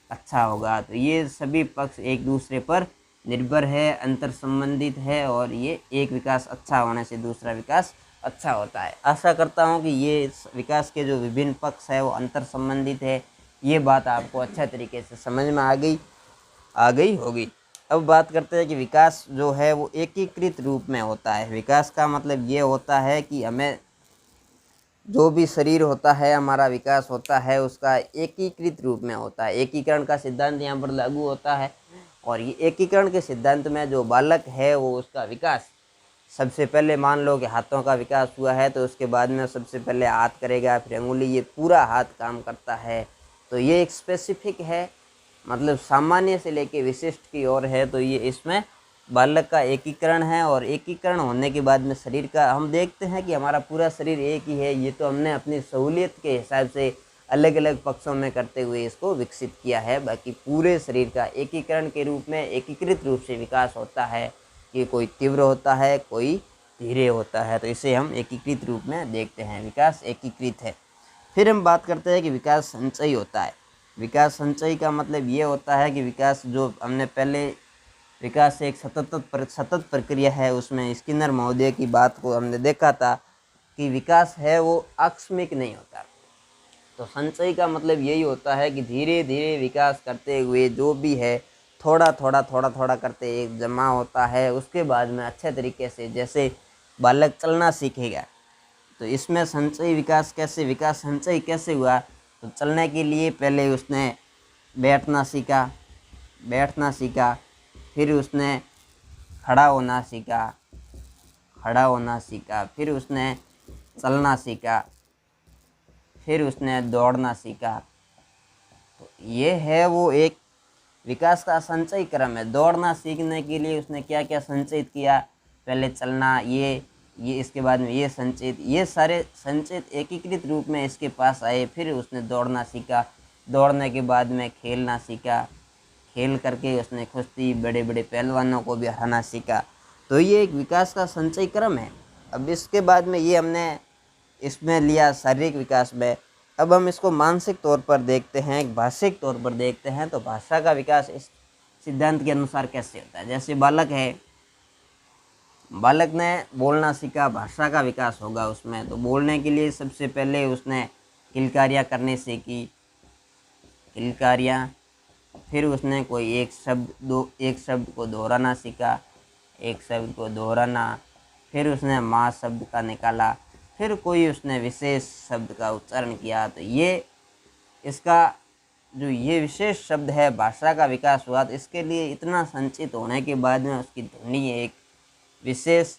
अच्छा होगा। तो ये सभी पक्ष एक दूसरे पर निर्भर है, अंतर संबंधित है, और ये एक विकास अच्छा होने से दूसरा विकास अच्छा होता है। आशा करता हूँ कि ये विकास के जो विभिन्न पक्ष है वो अंतर संबंधित है, ये बात आपको अच्छे तरीके से समझ में आ गई होगी। अब बात करते हैं कि विकास जो है वो एकीकृत रूप में होता है। विकास का मतलब ये होता है कि हमें जो भी शरीर होता है, हमारा विकास होता है, उसका एकीकृत रूप में होता है। एकीकरण का सिद्धांत यहाँ पर लागू होता है, और ये एकीकरण के सिद्धांत में जो बालक है वो उसका विकास सबसे पहले, मान लो कि हाथों का विकास हुआ है तो उसके बाद में सबसे पहले हाथ करेगा, फिर अंगुली, ये पूरा हाथ काम करता है। तो ये एक स्पेसिफिक है, मतलब सामान्य से लेके विशिष्ट की ओर है। तो ये इसमें बालक का एकीकरण है, और एकीकरण होने के बाद में शरीर का हम देखते हैं कि हमारा पूरा शरीर एक ही है। ये तो हमने अपनी सहूलियत के हिसाब से अलग अलग पक्षों में करते हुए इसको विकसित किया है। बाकी पूरे शरीर का एकीकरण के रूप में, एकीकृत रूप से विकास होता है कि कोई तीव्र होता है, कोई धीरे होता है। तो इसे हम एकीकृत रूप में देखते हैं, विकास एकीकृत है। फिर हम बात करते हैं कि विकास संचयी होता है। विकास संचयी का मतलब ये होता है कि विकास, जो हमने पहले विकास एक सतत प्रक्रिया है, उसमें स्किनर महोदय की बात को हमने देखा था कि विकास है वो आकस्मिक नहीं होता। तो संचयी का मतलब यही होता है कि धीरे धीरे विकास करते हुए जो भी है, थोड़ा थोड़ा करते एक जमा होता है। उसके बाद में अच्छे तरीके से, जैसे बालक चलना सीखेगा, तो इसमें संचयी विकास संचयी कैसे हुआ? तो चलने के लिए पहले उसने बैठना सीखा, फिर उसने खड़ा होना सीखा, फिर उसने चलना सीखा, फिर उसने दौड़ना सीखा। तो ये है वो एक विकास का संचयी क्रम है। दौड़ना सीखने के लिए उसने क्या क्या संचित किया? पहले चलना, ये इसके बाद में ये संचित, ये सारे संचित एकीकृत रूप में इसके पास आए। फिर उसने दौड़ना सीखा, दौड़ने के बाद में खेलना सीखा, खेल करके उसने कुश्ती, बड़े बड़े पहलवानों को भी हराना सीखा। तो ये एक विकास का संचयी क्रम है। अब इसके बाद में ये हमने इसमें लिया शारीरिक विकास में। अब हम इसको मानसिक तौर पर देखते हैं, भाषिक तौर पर देखते हैं। तो भाषा का विकास इस सिद्धांत के अनुसार कैसे होता है? जैसे बालक ने बोलना सीखा, भाषा का विकास होगा उसमें। तो बोलने के लिए सबसे पहले उसने किलकारियाँ करने सीखी, फिर उसने कोई एक शब्द को दोहराना सीखा, फिर उसने माँ शब्द का निकाला, फिर कोई उसने विशेष शब्द का उच्चारण किया। तो ये विशेष शब्द है, भाषा का विकास हुआ। तो इसके लिए इतना संचित होने के बाद में उसकी ध्वनि एक विशेष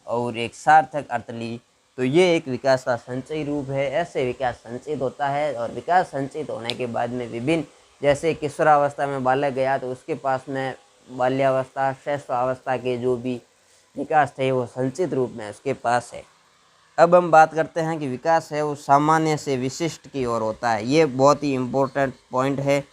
और एक सार्थक अर्थ ली। तो ये एक विकास का संचयी रूप है। ऐसे विकास संचित होता है, और विकास संचित होने के बाद में विभिन्न, जैसे किशोरावस्था में बालक गया तो उसके पास में बाल्यावस्था, शैशवावस्था के जो भी विकास थे वो संचित रूप में उसके पास है। अब हम बात करते हैं कि विकास है वो सामान्य से विशिष्ट की ओर होता है। ये बहुत ही इम्पोर्टेंट पॉइंट है,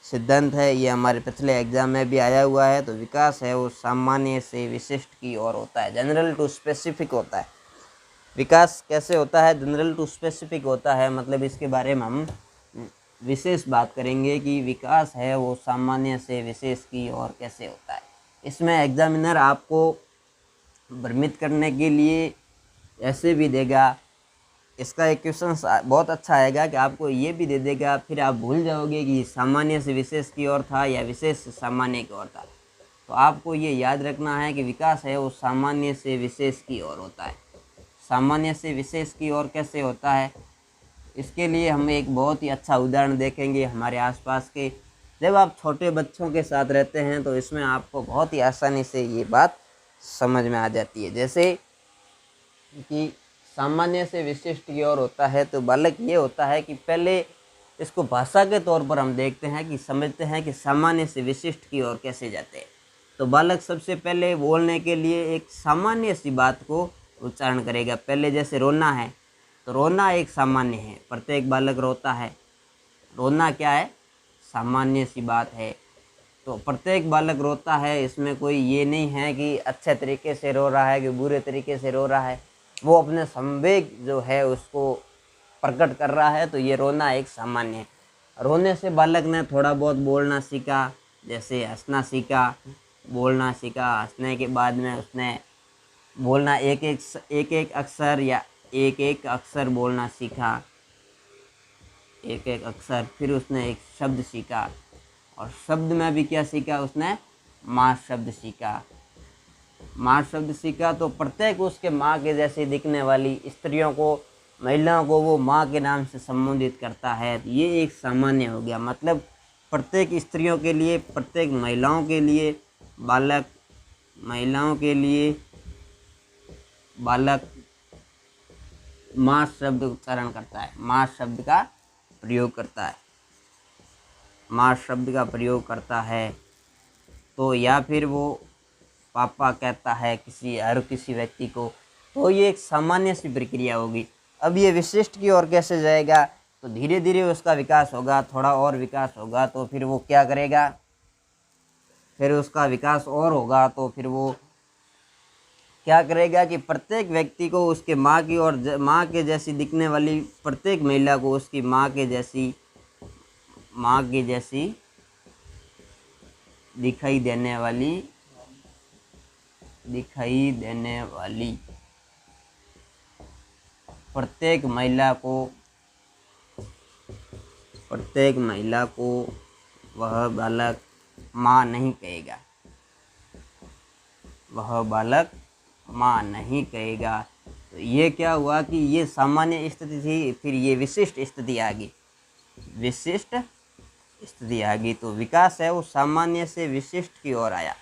सिद्धांत है, ये हमारे पिछले एग्जाम में भी आया हुआ है। तो विकास है वो सामान्य से विशिष्ट की ओर होता है, जनरल टू स्पेसिफिक होता है। विकास कैसे होता है? जनरल टू स्पेसिफिक होता है। मतलब इसके बारे में हम विशेष बात करेंगे कि विकास है वो सामान्य से विशेष की ओर कैसे होता है। इसमें एग्जामिनर आपको भ्रमित करने के लिए ऐसे भी देगा, इसका एक क्वेश्चन बहुत अच्छा आएगा कि आपको ये भी दे देगा, फिर आप भूल जाओगे कि सामान्य से विशेष की ओर था या विशेष से सामान्य की ओर था। तो आपको ये याद रखना है कि विकास है वो सामान्य से विशेष की ओर होता है। सामान्य से विशेष की ओर कैसे होता है, इसके लिए हम एक बहुत ही अच्छा उदाहरण देखेंगे हमारे आसपास के। जब आप छोटे बच्चों के साथ रहते हैं तो इसमें आपको बहुत ही आसानी से ये बात समझ में आ जाती है। जैसे कि सामान्य से विशिष्ट की ओर होता है तो बालक ये होता है कि पहले इसको भाषा के तौर पर हम देखते हैं कि समझते हैं कि सामान्य से विशिष्ट की ओर कैसे जाते हैं। तो बालक सबसे पहले बोलने के लिए एक सामान्य सी बात को उच्चारण करेगा। पहले जैसे रोना है तो रोना एक सामान्य है, प्रत्येक बालक रोता है। रोना क्या है, सामान्य सी बात है। तो प्रत्येक बालक रोता है, इसमें कोई ये नहीं है कि अच्छे तरीके से रो रहा है कि बुरे तरीके से रो रहा है, वो अपने संवेग जो है उसको प्रकट कर रहा है। तो ये रोना एक सामान्य है। रोने से बालक ने थोड़ा बहुत बोलना सीखा, जैसे हंसना सीखा, बोलना सीखा। हंसने के बाद में उसने बोलना एक एक अक्षर या एक एक अक्षर बोलना सीखा, एक एक अक्षर। फिर उसने एक शब्द सीखा, और शब्द में भी क्या सीखा उसने, माँ शब्द सीखा। माँ शब्द सीखा तो प्रत्येक उसके माँ के जैसे दिखने वाली स्त्रियों को, महिलाओं को वो माँ के नाम से संबोधित करता है। तो ये एक सामान्य हो गया, मतलब प्रत्येक स्त्रियों के लिए, प्रत्येक महिलाओं के लिए बालक, महिलाओं के लिए बालक माँ शब्द उच्चारण करता है, माँ शब्द का प्रयोग करता है, माँ शब्द का प्रयोग करता है। तो या फिर वो पापा कहता है किसी व्यक्ति को, तो ये एक सामान्य सी प्रक्रिया होगी। अब ये विशिष्ट की ओर कैसे जाएगा, तो धीरे धीरे उसका विकास होगा, थोड़ा और विकास होगा तो फिर वो क्या करेगा, फिर उसका विकास और होगा तो फिर वो क्या करेगा कि प्रत्येक व्यक्ति को उसके माँ की और माँ के जैसी दिखने वाली प्रत्येक महिला को उसकी माँ के जैसी दिखाई देने वाली प्रत्येक महिला को वह बालक माँ नहीं कहेगा, वह बालक माँ नहीं कहेगा। तो ये क्या हुआ कि ये सामान्य स्थिति थी, फिर ये विशिष्ट स्थिति आ गई, विशिष्ट स्थिति आ गई। तो विकास है वो सामान्य से विशिष्ट की ओर आया।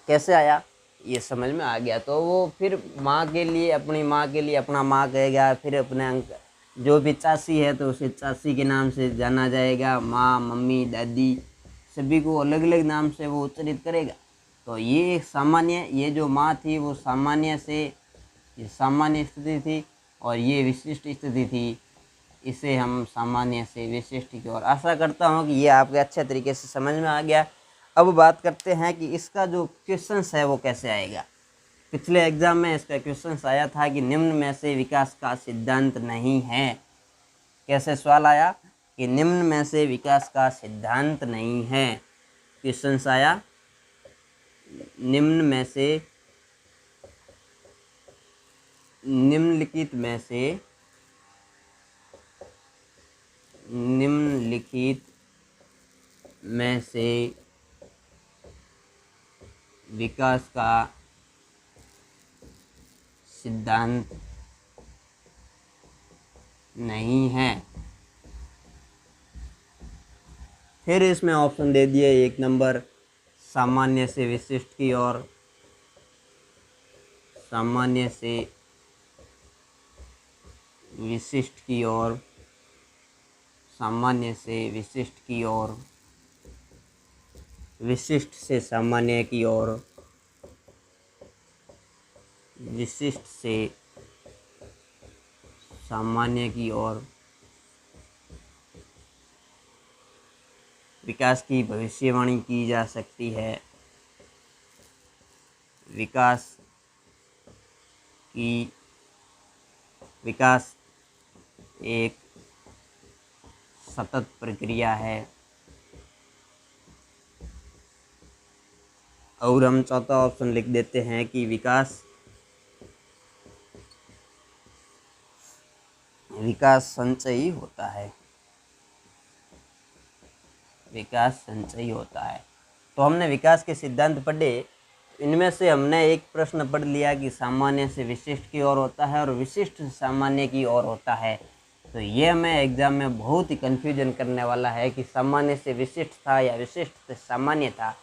कैसे आया ये समझ में आ गया। तो वो फिर माँ के लिए, अपनी माँ के लिए अपना माँ कहेगा, फिर अपने जो भी चाची है तो उसे चाची के नाम से जाना जाएगा, माँ, मम्मी, दादी, सभी को अलग अलग नाम से वो उच्चारित करेगा। तो ये एक सामान्य, ये जो माँ थी वो सामान्य से, ये सामान्य स्थिति थी, और ये विशिष्ट स्थिति थी। इसे हम सामान्य से विशिष्ट की ओर। आशा करता हूँ कि ये आपके अच्छे तरीके से समझ में आ गया। अब बात करते हैं कि इसका जो क्वेश्चंस है वो कैसे आएगा। पिछले एग्जाम में इसका क्वेश्चंस आया था कि निम्न में से विकास का सिद्धांत नहीं है। कैसे सवाल आया कि निम्न में से विकास का सिद्धांत नहीं है। क्वेश्चंस आया निम्नलिखित में से विकास का सिद्धांत नहीं है। फिर इसमें ऑप्शन दे दिए, 1 नंबर सामान्य से विशिष्ट की ओर, सामान्य से विशिष्ट की ओर, सामान्य से विशिष्ट की ओर, विशिष्ट से सामान्य की ओर, विशिष्ट से सामान्य की ओर। विकास की भविष्यवाणी की जा सकती है। विकास एक सतत प्रक्रिया है। और हम चौथा ऑप्शन लिख देते हैं कि विकास विकास संचयी होता है। विकास संचयी होता है। तो हमने विकास के सिद्धांत पढ़े, इनमें से हमने एक प्रश्न पढ़ लिया कि सामान्य से विशिष्ट की ओर होता है और विशिष्ट से सामान्य की ओर होता है। तो ये हमें एग्जाम में बहुत ही कन्फ्यूजन करने वाला है कि सामान्य से विशिष्ट था या विशिष्ट से सामान्य था।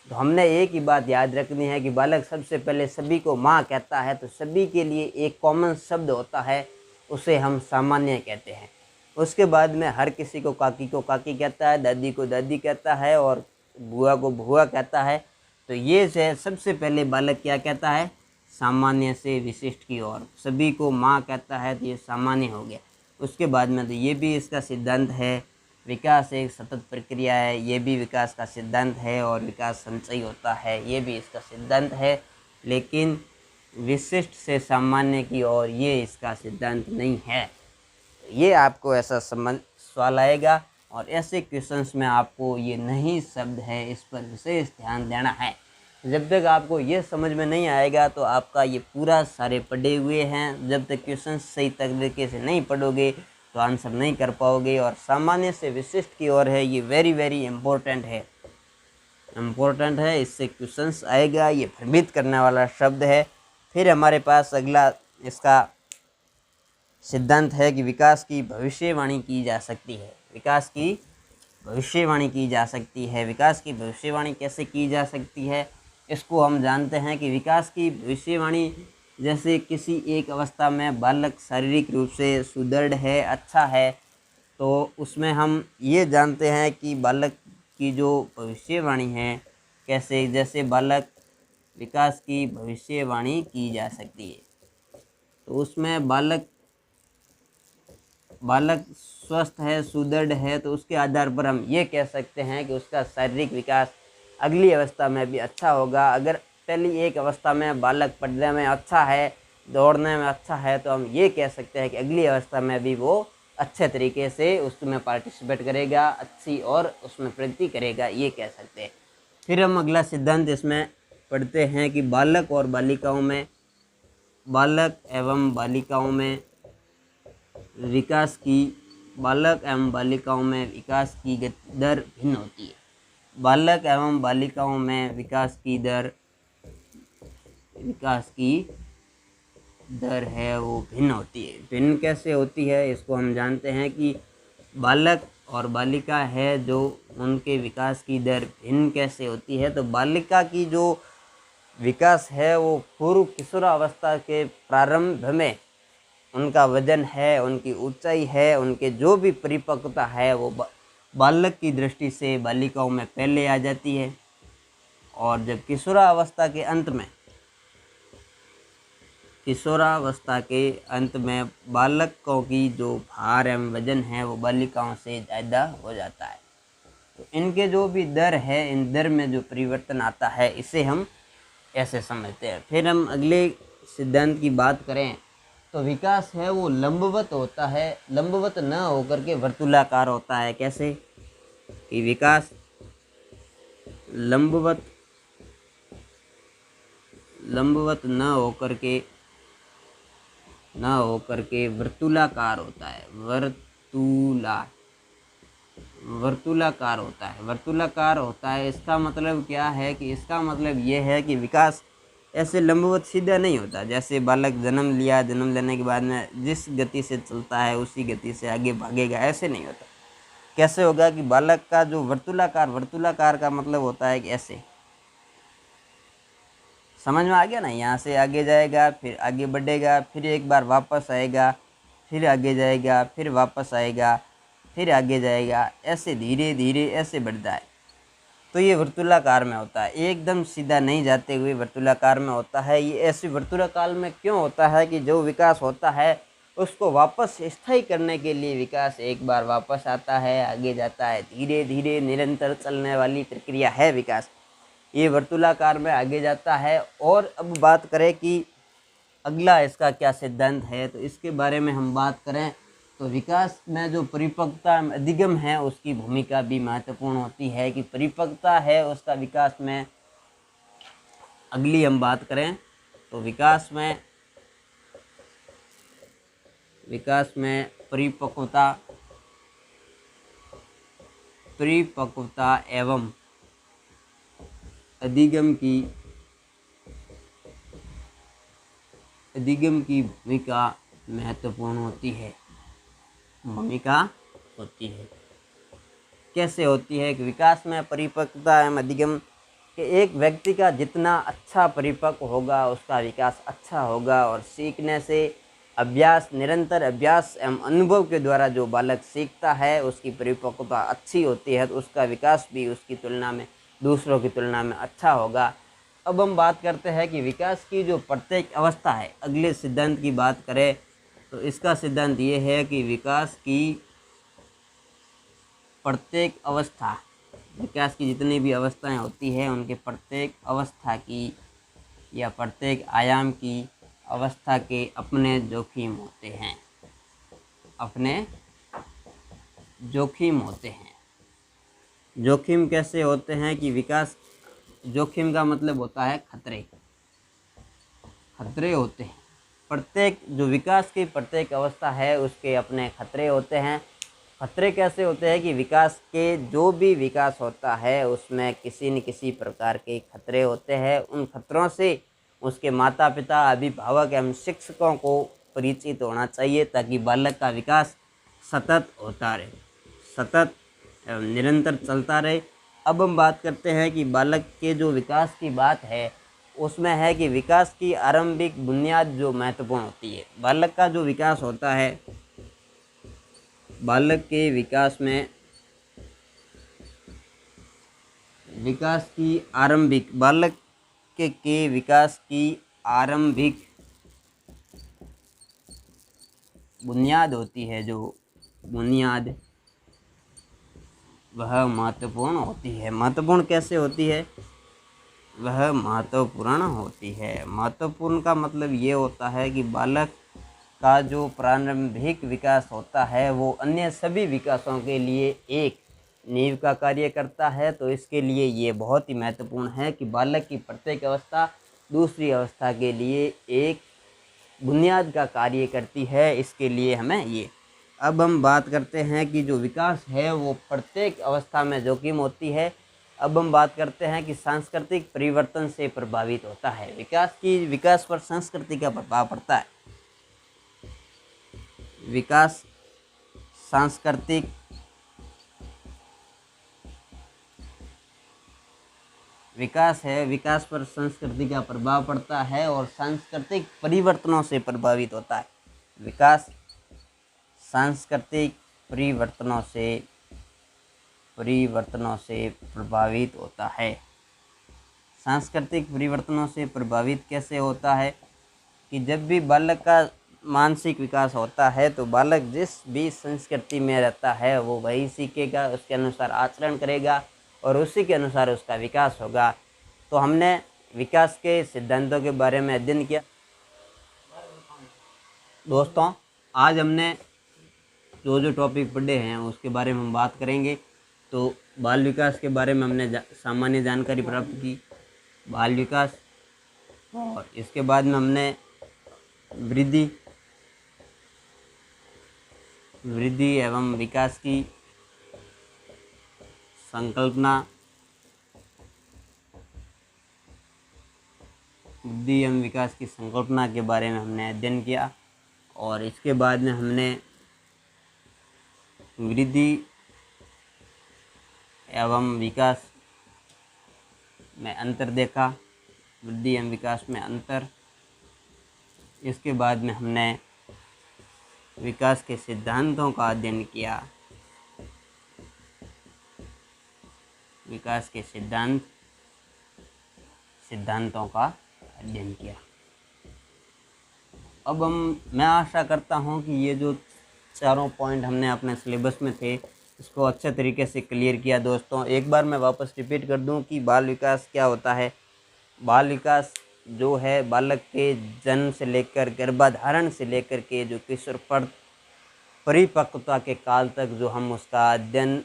तो हमने एक ही बात याद रखनी है कि बालक सबसे पहले सभी को माँ कहता है, तो सभी के लिए एक कॉमन शब्द होता है, उसे हम सामान्य कहते हैं। उसके बाद में हर किसी को काकी कहता है, दादी को दादी कहता है और बुआ को बुआ कहता है। तो ये से सबसे पहले बालक क्या कहता है, सामान्य से विशिष्ट की ओर। सभी को माँ कहता है तो ये सामान्य हो गया। उसके बाद में तो ये भी इसका सिद्धांत है, विकास एक सतत प्रक्रिया है, ये भी विकास का सिद्धांत है। और विकास संचयी होता है, ये भी इसका सिद्धांत है। लेकिन विशिष्ट से सामान्य की ओर ये इसका सिद्धांत नहीं है। ये आपको ऐसा सवाल आएगा और ऐसे क्वेश्चंस में आपको ये नहीं शब्द है, इस पर विशेष ध्यान देना है। जब तक आपको ये समझ में नहीं आएगा तो आपका ये पूरा सारे पढ़े हुए हैं, जब तक क्वेश्चंस सही तरीके से नहीं पढ़ोगे तो आंसर नहीं कर पाओगे। और सामान्य से विशिष्ट की ओर है, ये वेरी इम्पोर्टेंट है, इससे क्वेश्चंस आएगा, ये भ्रमित करने वाला शब्द है। फिर हमारे पास अगला इसका सिद्धांत है कि विकास की भविष्यवाणी की जा सकती है। विकास की भविष्यवाणी की जा सकती है। विकास की भविष्यवाणी कैसे की जा सकती है, इसको हम जानते हैं कि विकास की भविष्यवाणी जैसे किसी एक अवस्था में बालक शारीरिक रूप से सुदृढ़ है, अच्छा है, तो उसमें हम ये जानते हैं कि बालक की जो भविष्यवाणी है कैसे, जैसे बालक विकास की भविष्यवाणी की जा सकती है। तो उसमें बालक स्वस्थ है, सुदृढ़ है, तो उसके आधार पर हम ये कह सकते हैं कि उसका शारीरिक विकास अगली अवस्था में भी अच्छा होगा। अगर पहली एक अवस्था में बालक पढ़ने में अच्छा है, दौड़ने में अच्छा है, तो हम ये कह सकते हैं कि अगली अवस्था में भी वो अच्छे तरीके से उसमें पार्टिसिपेट करेगा, अच्छी और उसमें प्रगति करेगा, ये कह सकते हैं। फिर हम अगला सिद्धांत इसमें पढ़ते हैं कि बालक एवं बालिकाओं में विकास की दर भिन्न होती है। बालक एवं बालिकाओं में विकास की दर है वो भिन्न होती है। भिन्न कैसे होती है, इसको हम जानते हैं कि बालक और बालिका है जो उनके विकास की दर भिन्न कैसे होती है। तो बालिका की जो विकास है वो पूर्व किशोरावस्था के प्रारंभ में उनका वजन है, उनकी ऊंचाई है, उनके जो भी परिपक्वता है वो बालक की दृष्टि से बालिकाओं में पहले आ जाती है। और जब किशोरावस्था के अंत में बालकों की जो भार एवं वजन है वो बालिकाओं से ज़्यादा हो जाता है। तो इनके जो भी दर है, इन दर में जो परिवर्तन आता है, इसे हम ऐसे समझते हैं। फिर हम अगले सिद्धांत की बात करें तो विकास है वो लंबवत होता है, लंबवत न होकर के वर्तुलाकार होता है। कैसे कि विकास लंबवत न होकर के वर्तुलाकार होता है। वर्तुलाकार होता है। इसका मतलब क्या है कि इसका मतलब ये है कि विकास ऐसे लंबवत सीधा नहीं होता। जैसे बालक जन्म लेने के बाद में जिस गति से चलता है उसी गति से आगे भागेगा, ऐसे नहीं होता। कैसे होगा कि बालक का जो वर्तुलाकार का मतलब होता है कि ऐसे, समझ में आ गया ना, यहाँ से आगे जाएगा, फिर आगे बढ़ेगा, फिर एक बार वापस आएगा, फिर आगे जाएगा, फिर वापस आएगा, फिर आगे जाएगा, ऐसे धीरे धीरे ऐसे बढ़ता है। तो ये वर्तुलाकार में होता है, एकदम सीधा नहीं जाते हुए वर्तुलाकार में होता है। ये ऐसे वर्तुलाकार में क्यों होता है कि जो विकास होता है उसको वापस स्थायी करने के लिए विकास एक बार वापस आता है, आगे जाता है, धीरे धीरे निरंतर चलने वाली प्रक्रिया है विकास। ये वर्तुलाकार में आगे जाता है। और अब बात करें कि अगला इसका क्या सिद्धांत है, तो इसके बारे में हम बात करें तो विकास में जो परिपक्वता अधिगम है उसकी भूमिका भी महत्वपूर्ण होती है कि परिपक्वता है उसका विकास में। अगली हम बात करें तो विकास में परिपक्वता परिपक्वता एवं अधिगम की भूमिका महत्वपूर्ण होती है। कैसे होती है कि विकास में परिपक्वता एवं अधिगम कि एक व्यक्ति का जितना अच्छा परिपक्व होगा उसका विकास अच्छा होगा, और सीखने से निरंतर अभ्यास एवं अनुभव के द्वारा जो बालक सीखता है उसकी परिपक्वता अच्छी होती है, तो उसका विकास भी उसकी तुलना में, दूसरों की तुलना में अच्छा होगा। अब हम बात करते हैं कि विकास की जो प्रत्येक अवस्था है, अगले सिद्धांत की बात करें तो इसका सिद्धांत ये है कि विकास की जितनी भी अवस्थाएं होती हैं उनके प्रत्येक अवस्था की या प्रत्येक आयाम की अवस्था के अपने जोखिम होते हैं। जोखिम कैसे होते हैं कि जोखिम का मतलब होता है खतरे होते हैं। जो विकास की प्रत्येक अवस्था है उसके अपने खतरे होते हैं। खतरे कैसे होते हैं कि जो भी विकास होता है उसमें किसी न किसी प्रकार के खतरे होते हैं। उन खतरों से उसके माता पिता, अभिभावक एवं शिक्षकों को परिचित होना चाहिए ताकि बालक का विकास सतत एवं निरंतर चलता रहे। अब हम बात करते हैं कि बालक के जो विकास की बात है उसमें है कि विकास की आरंभिक बुनियाद जो महत्वपूर्ण होती है। बालक का जो विकास होता है, बालक के विकास की आरंभिक बुनियाद होती है, जो बुनियाद वह महत्वपूर्ण होती है। महत्वपूर्ण कैसे होती है? वह महत्वपूर्ण होती है। महत्वपूर्ण का मतलब ये होता है कि बालक का जो प्रारंभिक विकास होता है वो अन्य सभी विकासों के लिए एक नींव का कार्य करता है। तो इसके लिए ये बहुत ही महत्वपूर्ण है कि बालक की प्रत्येक अवस्था दूसरी अवस्था के लिए एक बुनियाद का कार्य करती है। इसके लिए हमें ये अब हम बात करते हैं कि जो विकास है वो प्रत्येक अवस्था में जोखिम होती है। अब हम बात करते हैं कि सांस्कृतिक परिवर्तन से प्रभावित होता है। विकास पर संस्कृति का प्रभाव पड़ता है। विकास पर संस्कृति का प्रभाव पड़ता है और सांस्कृतिक परिवर्तनों से प्रभावित होता है। विकास सांस्कृतिक परिवर्तनों से प्रभावित होता है। सांस्कृतिक परिवर्तनों से प्रभावित कैसे होता है कि जब भी बालक का मानसिक विकास होता है तो बालक जिस भी संस्कृति में रहता है वो वही सीखेगा, उसके अनुसार आचरण करेगा और उसी के अनुसार उसका विकास होगा। तो हमने विकास के सिद्धांतों के बारे में अध्ययन किया। दोस्तों, आज हमने जो टॉपिक पढ़े हैं उसके बारे में हम बात करेंगे। तो बाल विकास के बारे में हमने सामान्य जानकारी प्राप्त की, बाल विकास, और इसके बाद में हमने वृद्धि एवं विकास की संकल्पना, वृद्धि एवं विकास की संकल्पना के बारे में हमने अध्ययन किया। और इसके बाद में हमने वृद्धि एवं विकास में अंतर देखा, वृद्धि एवं विकास में अंतर। इसके बाद में हमने विकास के सिद्धांतों का अध्ययन किया, विकास के सिद्धांतों का अध्ययन किया। अब मैं आशा करता हूं कि ये जो चारों पॉइंट हमने अपने सिलेबस में थे इसको अच्छे तरीके से क्लियर किया। दोस्तों, एक बार मैं वापस रिपीट कर दूं कि बाल विकास क्या होता है। बाल विकास जो है बालक के जन्म से लेकर गर्भाधारण से लेकर के जो किशोर परिपक्वता के काल तक जो हम उसका अध्ययन,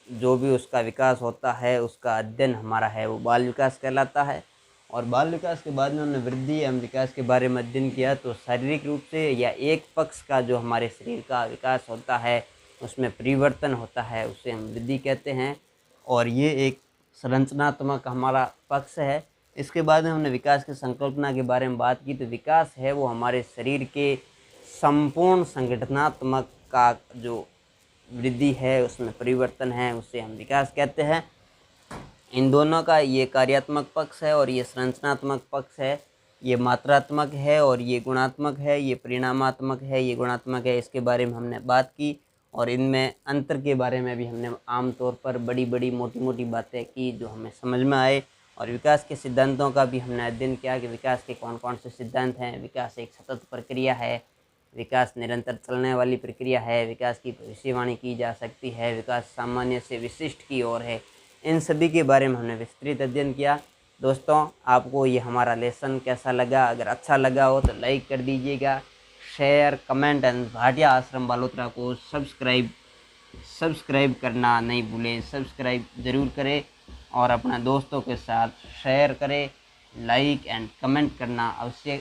जो भी उसका विकास होता है उसका अध्ययन हमारा है वो बाल विकास कहलाता है। और बाल विकास के बाद में हमने वृद्धि एवं विकास के बारे में अध्ययन किया। तो शारीरिक रूप से या एक पक्ष का जो हमारे शरीर का विकास होता है, उसमें परिवर्तन होता है, उसे हम वृद्धि कहते हैं। और ये एक संरचनात्मक हमारा पक्ष है। इसके बाद में हमने विकास की संकल्पना के बारे में बात की। तो विकास है वो हमारे शरीर के संपूर्ण संगठनात्मक का जो वृद्धि है, उसमें परिवर्तन है, उसे हम विकास कहते हैं। इन दोनों का ये कार्यात्मक पक्ष है और ये संरचनात्मक पक्ष है। ये मात्रात्मक है और ये गुणात्मक है। ये परिणामात्मक है, ये गुणात्मक है। इसके बारे में हमने बात की और इनमें अंतर के बारे में भी हमने आमतौर पर बड़ी बड़ी मोटी मोटी बातें की जो हमें समझ में आए। और विकास के सिद्धांतों का भी हमने अध्ययन किया कि विकास के कौन कौन से सिद्धांत हैं। विकास एक सतत प्रक्रिया है, विकास निरंतर चलने वाली प्रक्रिया है, विकास की भविष्यवाणी की जा सकती है, विकास सामान्य से विशिष्ट की ओर है। इन सभी के बारे में हमने विस्तृत अध्ययन किया। दोस्तों, आपको ये हमारा लेसन कैसा लगा? अगर अच्छा लगा हो तो लाइक कर दीजिएगा, शेयर, कमेंट एंड भाटिया आश्रम बालोतरा को सब्सक्राइब करना नहीं भूलें। सब्सक्राइब ज़रूर करें और अपने दोस्तों के साथ शेयर करें। लाइक एंड कमेंट करना अवश्य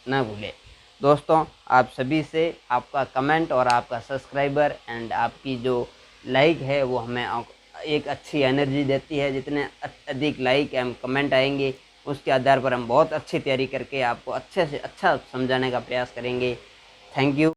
न भूलें। दोस्तों, आप सभी से आपका कमेंट और आपका सब्सक्राइबर एंड आपकी जो लाइक है वो हमें एक अच्छी एनर्जी देती है। जितने अधिक लाइक एवं कमेंट आएंगे उसके आधार पर हम बहुत अच्छी तैयारी करके आपको अच्छे से अच्छा समझाने का प्रयास करेंगे। Thank you.